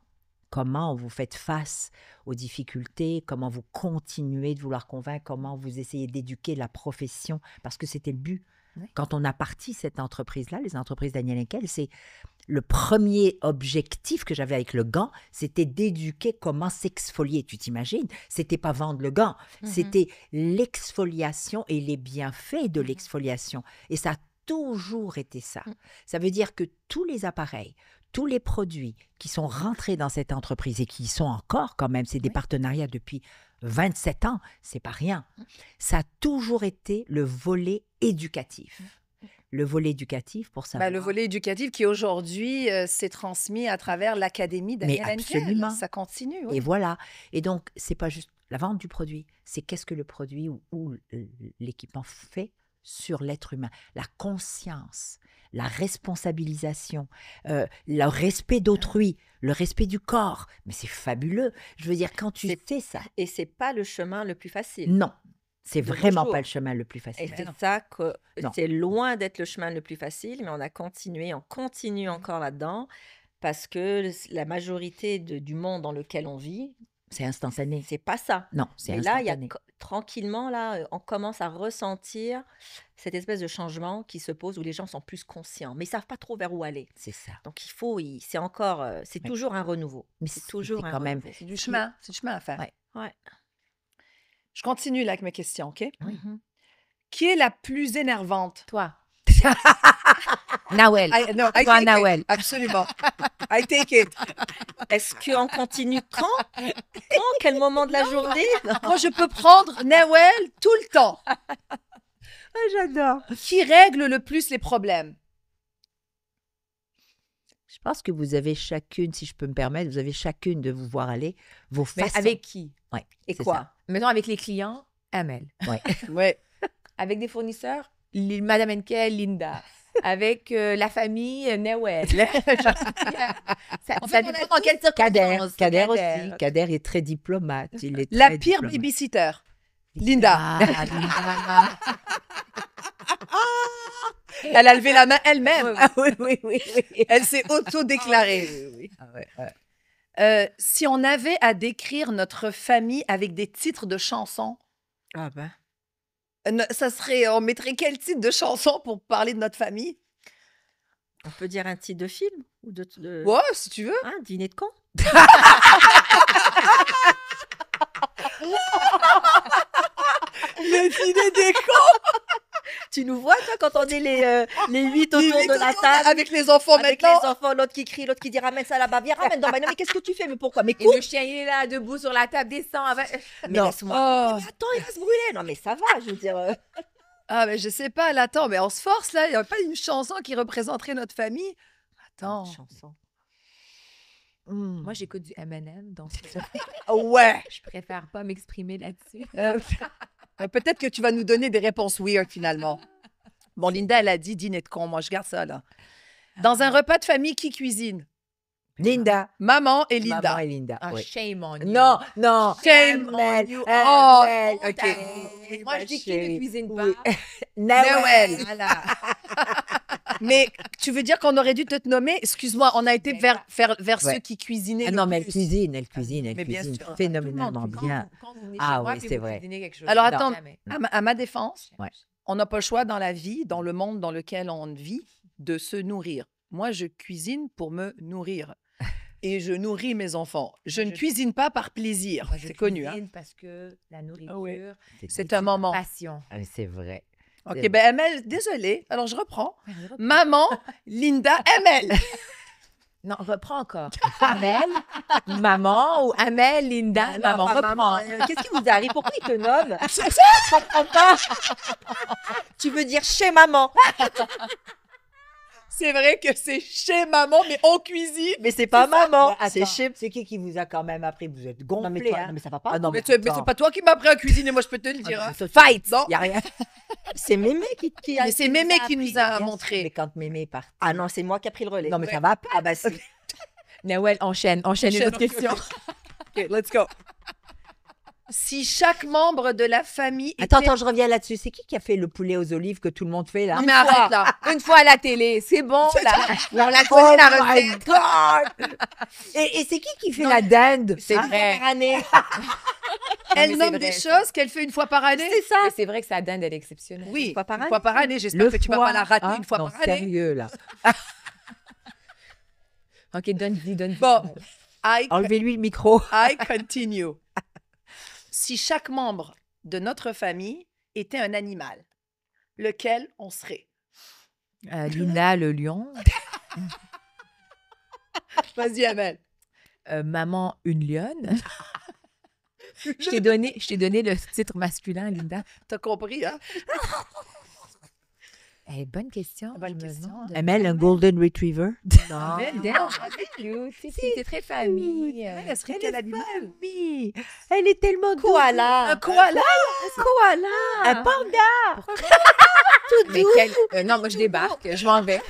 vous faites face aux difficultés, comment vous continuez de vouloir convaincre, comment vous essayez d'éduquer la profession, parce que c'était le but. Oui. Quand on a parti cette entreprise-là, les entreprises Daniel Henkel, c'est le premier objectif que j'avais avec le gant, c'était d'éduquer comment s'exfolier. Tu t'imagines? C'était pas vendre le gant, c'était l'exfoliation et les bienfaits de l'exfoliation. Et ça a toujours été ça. Ça veut dire que tous les appareils, tous les produits qui sont rentrés dans cette entreprise et qui y sont encore quand même, c'est des partenariats depuis 27 ans, c'est pas rien. Ça a toujours été le volet éducatif. Le volet éducatif, pour savoir... Le volet éducatif qui aujourd'hui s'est transmis à travers l'Académie Daniel Henkel. absolument. Ça continue. Oui. Et voilà. Et donc, c'est pas juste la vente du produit, c'est qu'est-ce que le produit ou l'équipement fait sur l'être humain. La conscience, la responsabilisation, le respect d'autrui, le respect du corps. Mais c'est fabuleux. Je veux dire, quand tu sais ça... Et c'est pas le chemin le plus facile. Non, c'est De nos vraiment jours. pas le chemin le plus Et facile. c'est ça que Non. c'est loin d'être le chemin le plus facile, mais on continue encore là-dedans parce que la majorité du monde dans lequel on vit, C'est instantané. c'est pas ça. Non, c'est Mais là, instantané. tranquillement, là, on commence à ressentir cette espèce de changement qui se pose où les gens sont plus conscients, mais ils savent pas trop vers où aller. C'est ça. Donc c'est encore, c'est Oui. toujours un renouveau. Mais C'est toujours un quand même... renouveau. C'est du chemin. C'est du chemin à faire. Ouais. Ouais. Je continue là avec mes questions, OK? Mhm. Qui est la plus énervante? Toi. Nawel. No, I Toi, take it. Nawel. Absolument. I take it. Est-ce qu'on continue quand? Quel moment de la journée? Moi, je peux prendre Nawel tout le temps. J'adore. Qui règle le plus les problèmes? Je pense que vous avez chacune, si je peux me permettre, vous avez chacune de vous voir aller vos Mais façons. avec qui? Ouais, Et c'est quoi? ça. Mettons avec les clients, Amel. Ouais. Ouais. Avec des fournisseurs, Madame Henkel, Linda. Avec la famille, Newell. Ça, En ça fait, on a dépend dans quelles Kader, circonstances. Kader aussi. Kader est très diplomate. Il est La très pire diplomate. babysitter. Linda. Ah, Linda. Elle a levé la main elle-même. Ah oui, oui, oui, oui. Elle s'est auto-déclarée. Ah ouais, ouais. Si on avait à décrire notre famille avec des titres de chansons, Ah ben. ça serait, on mettrait quel titre de chanson pour parler de notre famille? On peut dire un titre de film ou de... Ouais, si tu veux. Hein, dîner de con. Le dîner des cons. Tu nous vois, toi, quand on est les 8 autour de la table, avec les enfants avec maintenant. les enfants, l'autre qui crie, l'autre qui dit ramène ça là-bas, viens, ramène dans ma mais qu'est-ce que tu fais? Mais pourquoi? Mais Et coupe! le chien, il est là, debout sur la table, descend. Mais Non. laisse-moi. Oh. Mais attends, il va se brûler. Non, mais ça va, je veux dire. Ah, mais je sais pas, là, attends, mais on se force, là. Il n'y a pas une chanson qui représenterait notre famille? Attends. Chanson. Moi, j'écoute du M&M, donc Ouais. je préfère pas m'exprimer là-dessus. Peut-être que tu vas nous donner des réponses weird, finalement. Bon, Linda, elle a dit dîner de con. Moi, je garde ça, là. Dans un repas de famille, qui cuisine? Linda. Maman et Linda. Maman et Linda. Ah, oui. shame on you. Non, non. Shame Amel, on you. Amel, Oh, ok. Moi, je dis qu'il ne cuisine pas. Oui. Noël. Voilà. Mais tu veux dire qu'on aurait dû te nommer? Excuse-moi, on a été vers Ouais. ceux qui cuisinaient Ah le non, mais elle plus. cuisine, elle cuisine, elle Mais bien cuisine sûr. phénoménalement Quand bien. vous- quand vous venez Ah chez moi, oui, puis c'est vous vrai. cuisinez quelque chose, Alors, non, attends. jamais. À ma défense, Ouais. on n'a pas le choix dans la vie, dans le monde dans lequel on vit, de se nourrir. Moi, je cuisine pour me nourrir. Et je nourris mes enfants. Je ne cuisine pas par plaisir. Moi, je C'est connu, hein? cuisine parce que la nourriture, Ah ouais. C'est C'est un moment. passion. Ah, c'est vrai. OK, C'est ben Amel, désolée. Alors, je reprends. Maman, Linda, Amel. Non, reprends encore. Amel, maman ou Amel, Linda, maman, Pas reprends. maman. Qu'est-ce qui vous arrive? Pourquoi il te nomme? Je comprends pas. Tu veux dire chez maman. C'est vrai que c'est chez maman, mais on cuisine. Mais c'est pas maman. Mais C'est attends, chez. c'est qui vous a quand même appris? Vous êtes Non, mais gonflé, toi, hein? non, mais ça va pas. Ah non, Mais mais c'est attends. pas toi qui m'as appris à cuisiner, moi je peux te le dire. Ah, hein. mais toi, Fight! Non, y a rien. C'est Mémé qui a. mais c'est Mémé qui nous a Mais montré. quand Mémé est partie. Ah non, c'est moi qui a pris le relais. Non, mais ça va pas. Ah bah si. Noël, enchaîne une Enchaîne, autre ok, question. OK, let's go. Si chaque membre de la famille Attends, était... attends, je reviens là-dessus. C'est qui a fait le poulet aux olives que tout le monde fait là? Non, mais arrête là. Une fois à la télé, c'est bon, là. On la Oh connaît, la my recette. God! Et c'est qui fait la dinde? C'est vrai. Année. Elle mais c'est nomme vrai, des ça. choses qu'elle fait une fois par année. C'est ça. Mais c'est vrai que sa dinde, elle est exceptionnelle. Oui, Une fois par une fois par année. J'espère Le que tu vas foie, pas la rater hein? une fois Non, par année. sérieux là. OK, donne-y. Bon, Enlevez-lui le micro. I continue. Si chaque membre de notre famille était un animal, lequel on serait? Linda, le lion. Vas-y, Amel. Maman, une lionne. Je t'ai donné le titre masculin, Linda. T'as compris, hein? Bonne question. Bonne je me question. demande. Amel, un golden retriever? Non, Amel, non, c'est très famille. Elle serait quel animal? Oui, elle est tellement douce. Koala. Un koala? Koala. Un panda. Mais non, moi, je débarque. Je m'en vais.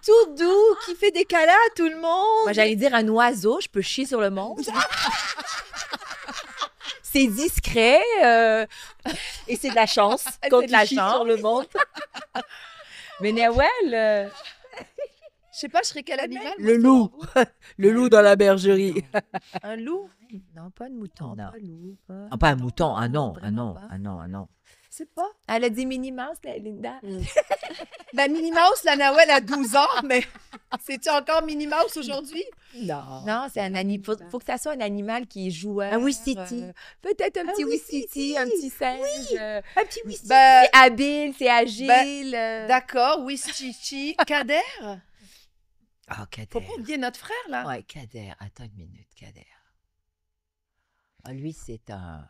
Tout doux, qui fait des câlins à tout le monde. Moi, j'allais dire un oiseau. Je peux chier sur le monde. C'est discret. Et c'est de la chance. C'est Quand de tu la chies chance. sur le monde. Mais Nawel, Je sais pas, je serais quel animal? Le moi, loup. Le loup dans la bergerie. Un loup? non, pas de mouton. Non. Pas loup. Ah, pas un mouton. Ah non, ah Vraiment non, pas. ah non, ah non. Je sais pas. Elle a dit Minnie Mouse, la Linda. La Minnie Mouse, la Nawel a 12 ans, mais c'est-tu encore Minnie Mouse aujourd'hui? Non. Non, c'est un animal. Faut que ça soit un animal qui est joueur. Un Wistiti. Peut-être un petit Wistiti. Wistiti, un petit singe. Un petit whisky. Ben, C'est habile, c'est agile. d'accord, Wistichi. Kader? Ah, Kader. Faut pas oublier notre frère, là. Ouais, Kader. Attends une minute, Kader. Ah, lui, c'est un...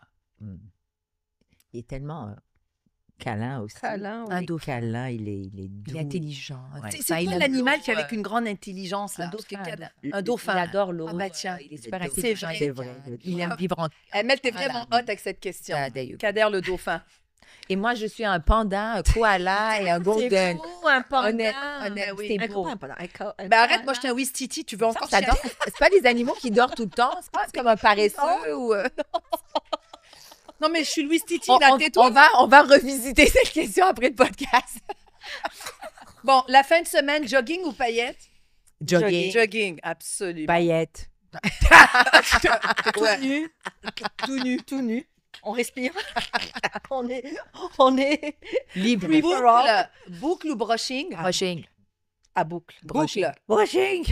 Il est tellement câlin aussi. Câlin, Un oui. dauphin. Câlin, il est Il doux. est intelligent. Ouais. Enfin, C'est il quoi aime l'animal l'eau, qui avec une grande intelligence, là? un Parce que dauphin. un dauphin. Il adore l'eau. Ah bah tiens. Il est super Le dauphin, intelligent. c'est vrai, le Il aime dauphin. vivre en... Amel, t'es Voilà. vraiment hot avec cette question. Ah, there you go. Kader le dauphin. Et moi, je suis un panda, un koala et un golden. fou, un panda. Honnête, oui. c'est Un beau. copain, panda. Un Ben arrête, moi je t'ai un Wistiti, tu veux encore Ça chialer? dort. C'est pas des animaux qui dorment tout le temps. C'est pas comme un paresseux ou... Non mais je suis le Wistiti, On, là, on- tais-toi. on va revisiter cette question après le podcast. Bon, la fin de semaine, jogging ou paillettes? Jogging. Jogging, absolument. Paillettes. Ouais. Tout nu, tout nu. On respire. on est Libre. Boucle ou brushing? Brushing. à boucle. Boucle. Brushing.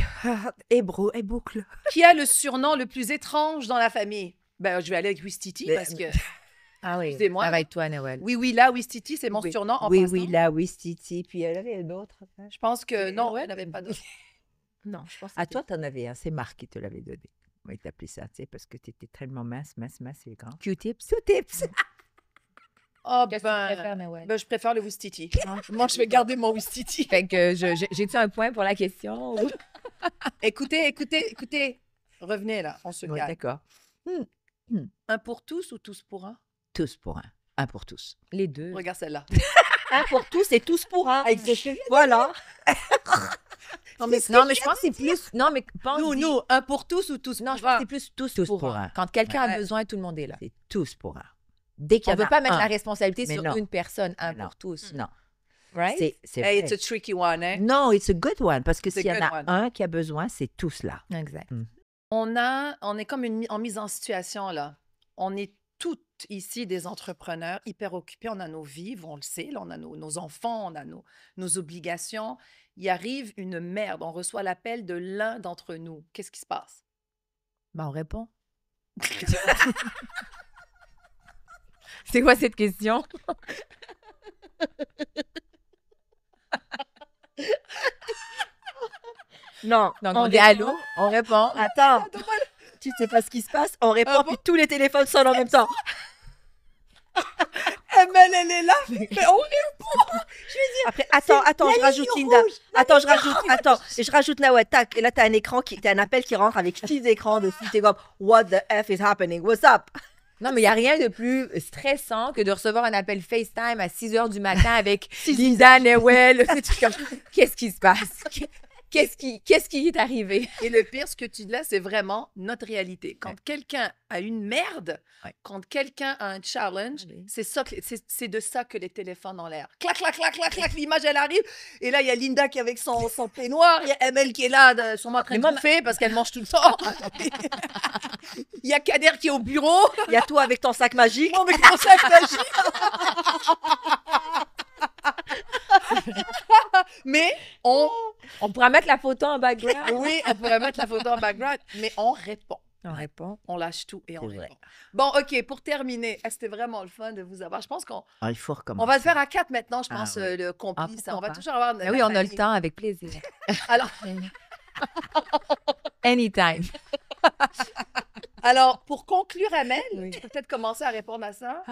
Et boucle. Qui a le surnom le plus étrange dans la famille? Ben, je vais aller avec Wistiti Mais- parce que... Ah oui. Excusez-moi. Arrête-toi, Noël. Oui, là, Wistiti, c'est mon Oui. surnom en Oui, passant. oui, là, oui, Titi. Puis elle avait un autre. Je pense que... Non, ouais, elle n'avait pas d'autre. Non, je pense À toi, t'en avais un. C'est Marc qui te l'avait donné. Oui, t'appelais ça, tu sais, parce que t'étais tellement mince et grand. Q-tips. Q-tips. Oh, Qu'est-ce que tu préfères, Noël? ben, je préfère le Wistiti. Moi, je vais garder mon Wistiti. Fait que j'ai-tu un point pour la question? ou- Écoutez. Revenez là, on se Oui, calme. d'accord. Un pour tous ou tous pour un? Tous pour un. Un pour tous. Les deux. Regarde celle-là. un pour tous et tous pour un. Voilà. Non, mais Non, mais je pense que c'est plus... Non, mais pense... nous, un pour tous ou tous Non, pour je pense un? que c'est plus tous, Tous pour pour un. un. Quand quelqu'un Ouais. a besoin, tout le monde est là. C'est tous pour un. Dès qu'il On y ne en veut a pas mettre un. la responsabilité Mais sur non. une personne, un Mais non. pour tous. Non. Right? C'est Hey, vrai. it's a tricky one, hein? Non, it's a good one. Parce que It's a s'il y en good a one. un qui a besoin, c'est tous là. Exact. On est comme en mise en situation, là. On est toutes ici des entrepreneurs hyper occupés. On a nos vies, on le sait, là, on a nos enfants, on a nos obligations. Il arrive une merde. On reçoit l'appel de l'un d'entre nous. Qu'est-ce qui se passe? Ben, on répond. C'est quoi cette question? Non. Donc, on on dit répond. allô, on répond. Attends. Tu sais pas ce qui se passe? On répond, Ah bon? puis tous les téléphones sonnent en même temps. Emel, elle est là, mais on est... Après, attends, je rajoute Linda. Attends, je rajoute Nawed. Tac, et là, t'as un appel qui rentre avec 6 écrans dessus. T'es comme, what the F is happening? What's up? Non, mais il n'y a rien de plus stressant que de recevoir un appel FaceTime à 6 h du matin avec Linda Newell. Qu'est-ce qui se passe? Qu'est-ce qui est arrivé? Et le pire, ce que tu dis là, c'est vraiment notre réalité. Quand quelqu'un a une merde, Ouais. quand quelqu'un a un challenge, Oui. c'est de ça que les téléphones ont l'air. Clac, clac, clac, clac, clac, l'image, elle arrive. Et là, il y a Linda qui est avec son peignoir. Il y a Emel qui est là, sûrement en train de bouffer parce qu'elle mange tout le temps. Il y a Kader qui est au bureau. Il y a toi avec ton sac magique. Moi, avec mon sac magique. Mais On pourra mettre la photo en background. oui, on pourrait mettre la photo en background, mais on répond. On répond. On lâche tout et on C'est vrai. répond. Bon, OK, pour terminer, c'était vraiment le fun de vous avoir. Je pense qu'on Ah, il faut recommencer. on va le faire à 4 maintenant, je Ah pense, oui. le complice. pourquoi On va pas? toujours avoir... Ah oui, on a le temps, avec plaisir. Alors, Anytime. alors, pour conclure, Amel, Oui. tu peux peut-être commencer à répondre à ça.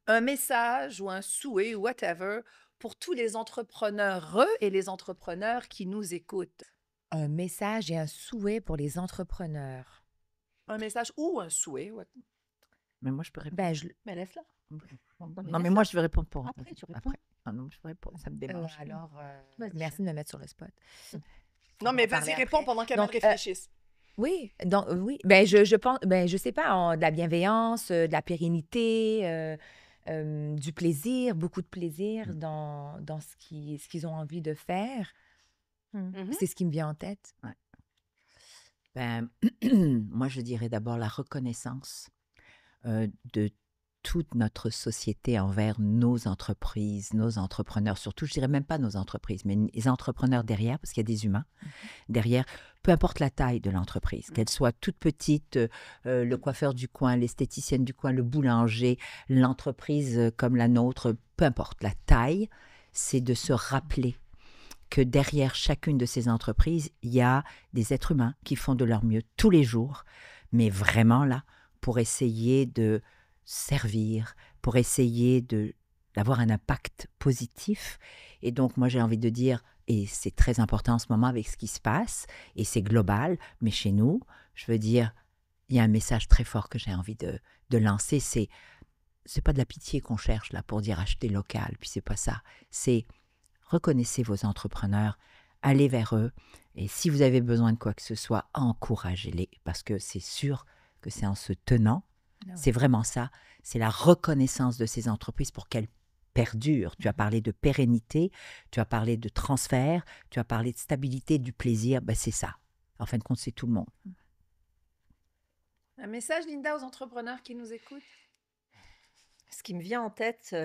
Un message ou un souhait ou whatever pour tous les entrepreneurs et les entrepreneurs qui nous écoutent. Un message et un souhait pour les entrepreneurs. Un message ou un souhait. Mais moi, je peux répondre. Ben, Mais laisse-la. Non, mais moi, je vais répondre pour Après, tu réponds. Après. Ah non, je vais répondre. Ça me dérange. Vas-y. merci de me mettre sur le spot. Non, mais va en vas-y, parler réponds après. pendant qu'elle Donc, réfléchisse. Oui, donc oui. Ben je pense, ben je sais pas, de la bienveillance, de la pérennité, du plaisir, beaucoup de plaisir dans ce qu'ils ont envie de faire. Mhm. C'est ce qui me vient en tête. Ben, moi, je dirais d'abord la reconnaissance de toute notre société envers nos entreprises, nos entrepreneurs, surtout, je dirais même pas nos entreprises, mais les entrepreneurs derrière, parce qu'il y a des humains derrière, peu importe la taille de l'entreprise, qu'elle soit toute petite, le coiffeur du coin, l'esthéticienne du coin, le boulanger, l'entreprise comme la nôtre, peu importe la taille, c'est de se rappeler que derrière chacune de ces entreprises, il y a des êtres humains qui font de leur mieux tous les jours, mais vraiment là, pour essayer de servir, pour essayer de d'avoir un impact positif. Et donc, moi, j'ai envie de dire, et c'est très important en ce moment avec ce qui se passe, et c'est global, mais chez nous, je veux dire, il y a un message très fort que j'ai envie de lancer, c'est pas de la pitié qu'on cherche là pour dire acheter local, puis c'est pas ça. C'est reconnaissez vos entrepreneurs, allez vers eux, et si vous avez besoin de quoi que ce soit, encouragez-les, parce que c'est sûr que c'est en se tenant, c'est vraiment ça, c'est la reconnaissance de ces entreprises pour qu'elles perdurent. Tu as parlé de pérennité, tu as parlé de transfert, tu as parlé de stabilité, du plaisir, ben c'est ça. En fin de compte, c'est tout le monde. Un message, Linda, aux entrepreneurs qui nous écoutent? Ce qui me vient en tête,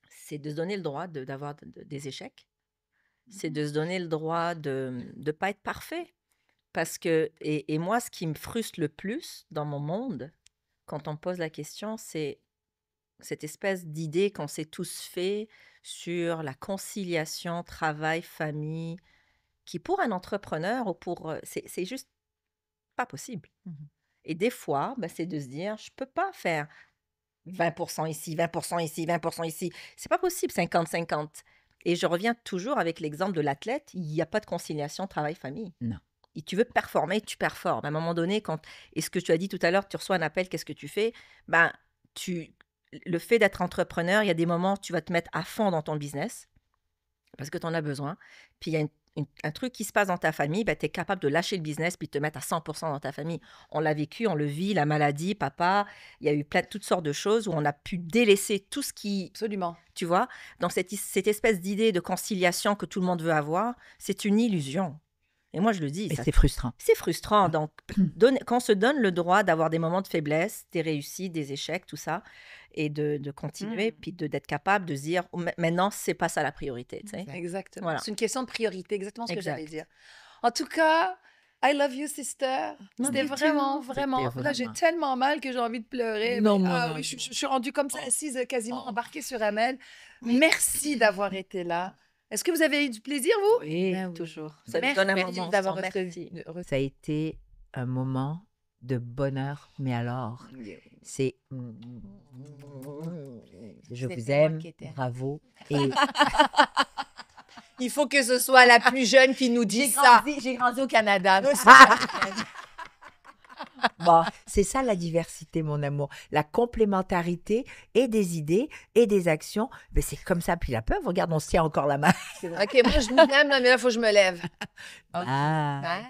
c'est de se donner le droit d'avoir des échecs. C'est de se donner le droit de ne pas être parfait. Parce que, et moi, ce qui me frustre le plus dans mon monde, quand on me pose la question, c'est cette espèce d'idée qu'on s'est tous fait sur la conciliation travail-famille, qui pour un entrepreneur ou c'est juste pas possible. Et des fois, c'est de se dire, je peux pas faire 20% ici, 20% ici, 20% ici. C'est pas possible, 50-50. Et je reviens toujours avec l'exemple de l'athlète, il n'y a pas de conciliation travail-famille. Non. Et tu veux performer, tu performes. À un moment donné, et ce que tu as dit tout à l'heure, tu reçois un appel, qu'est-ce que tu fais? Le fait d'être entrepreneur, il y a des moments où tu vas te mettre à fond dans ton business parce que tu en as besoin. Puis il y a un truc qui se passe dans ta famille, tu es capable de lâcher le business puis de te mettre à 100% dans ta famille. On l'a vécu, on le vit, la maladie, papa, il y a eu toutes sortes de choses où on a pu délaisser tout ce qui... Absolument. Tu vois? Donc cette espèce d'idée de conciliation que tout le monde veut avoir, c'est une illusion. Et moi, je le dis. Et c'est frustrant. C'est frustrant. Donc, quand on se donne le droit d'avoir des moments de faiblesse, des réussites, des échecs, tout ça, et de continuer, puis d'être capable de se dire, maintenant, c'est pas ça la priorité. Tu sais. Exactement. Voilà. C'est une question de priorité, exactement ce que Exact. j'allais dire. En tout cas, I love you, sister. C'était vraiment, vraiment... C'était Là, j'ai vraiment. tellement mal que j'ai envie de pleurer. Non, mais, non, non, oui, non. je suis rendue comme ça, assise, quasiment embarquée sur Amel. Merci d'avoir été là. Est-ce que vous avez eu du plaisir, vous? Oui, Ben oui. toujours. Ça Merci nous donne un moment d'avoir ensemble. Merci. Ça a été un moment de bonheur, mais alors, c'est... Je vous C'était moi aime, qui étais. bravo. Et Il faut que ce soit la plus jeune qui nous dise ça. J'ai grandi au Canada. bon, c'est ça la diversité, mon amour. La complémentarité et des idées et des actions. Mais c'est comme ça. Puis la peur, regarde, on se tient encore la main. OK, moi, je vous aime, là, mais là, il faut que je me lève. Ah. Bye.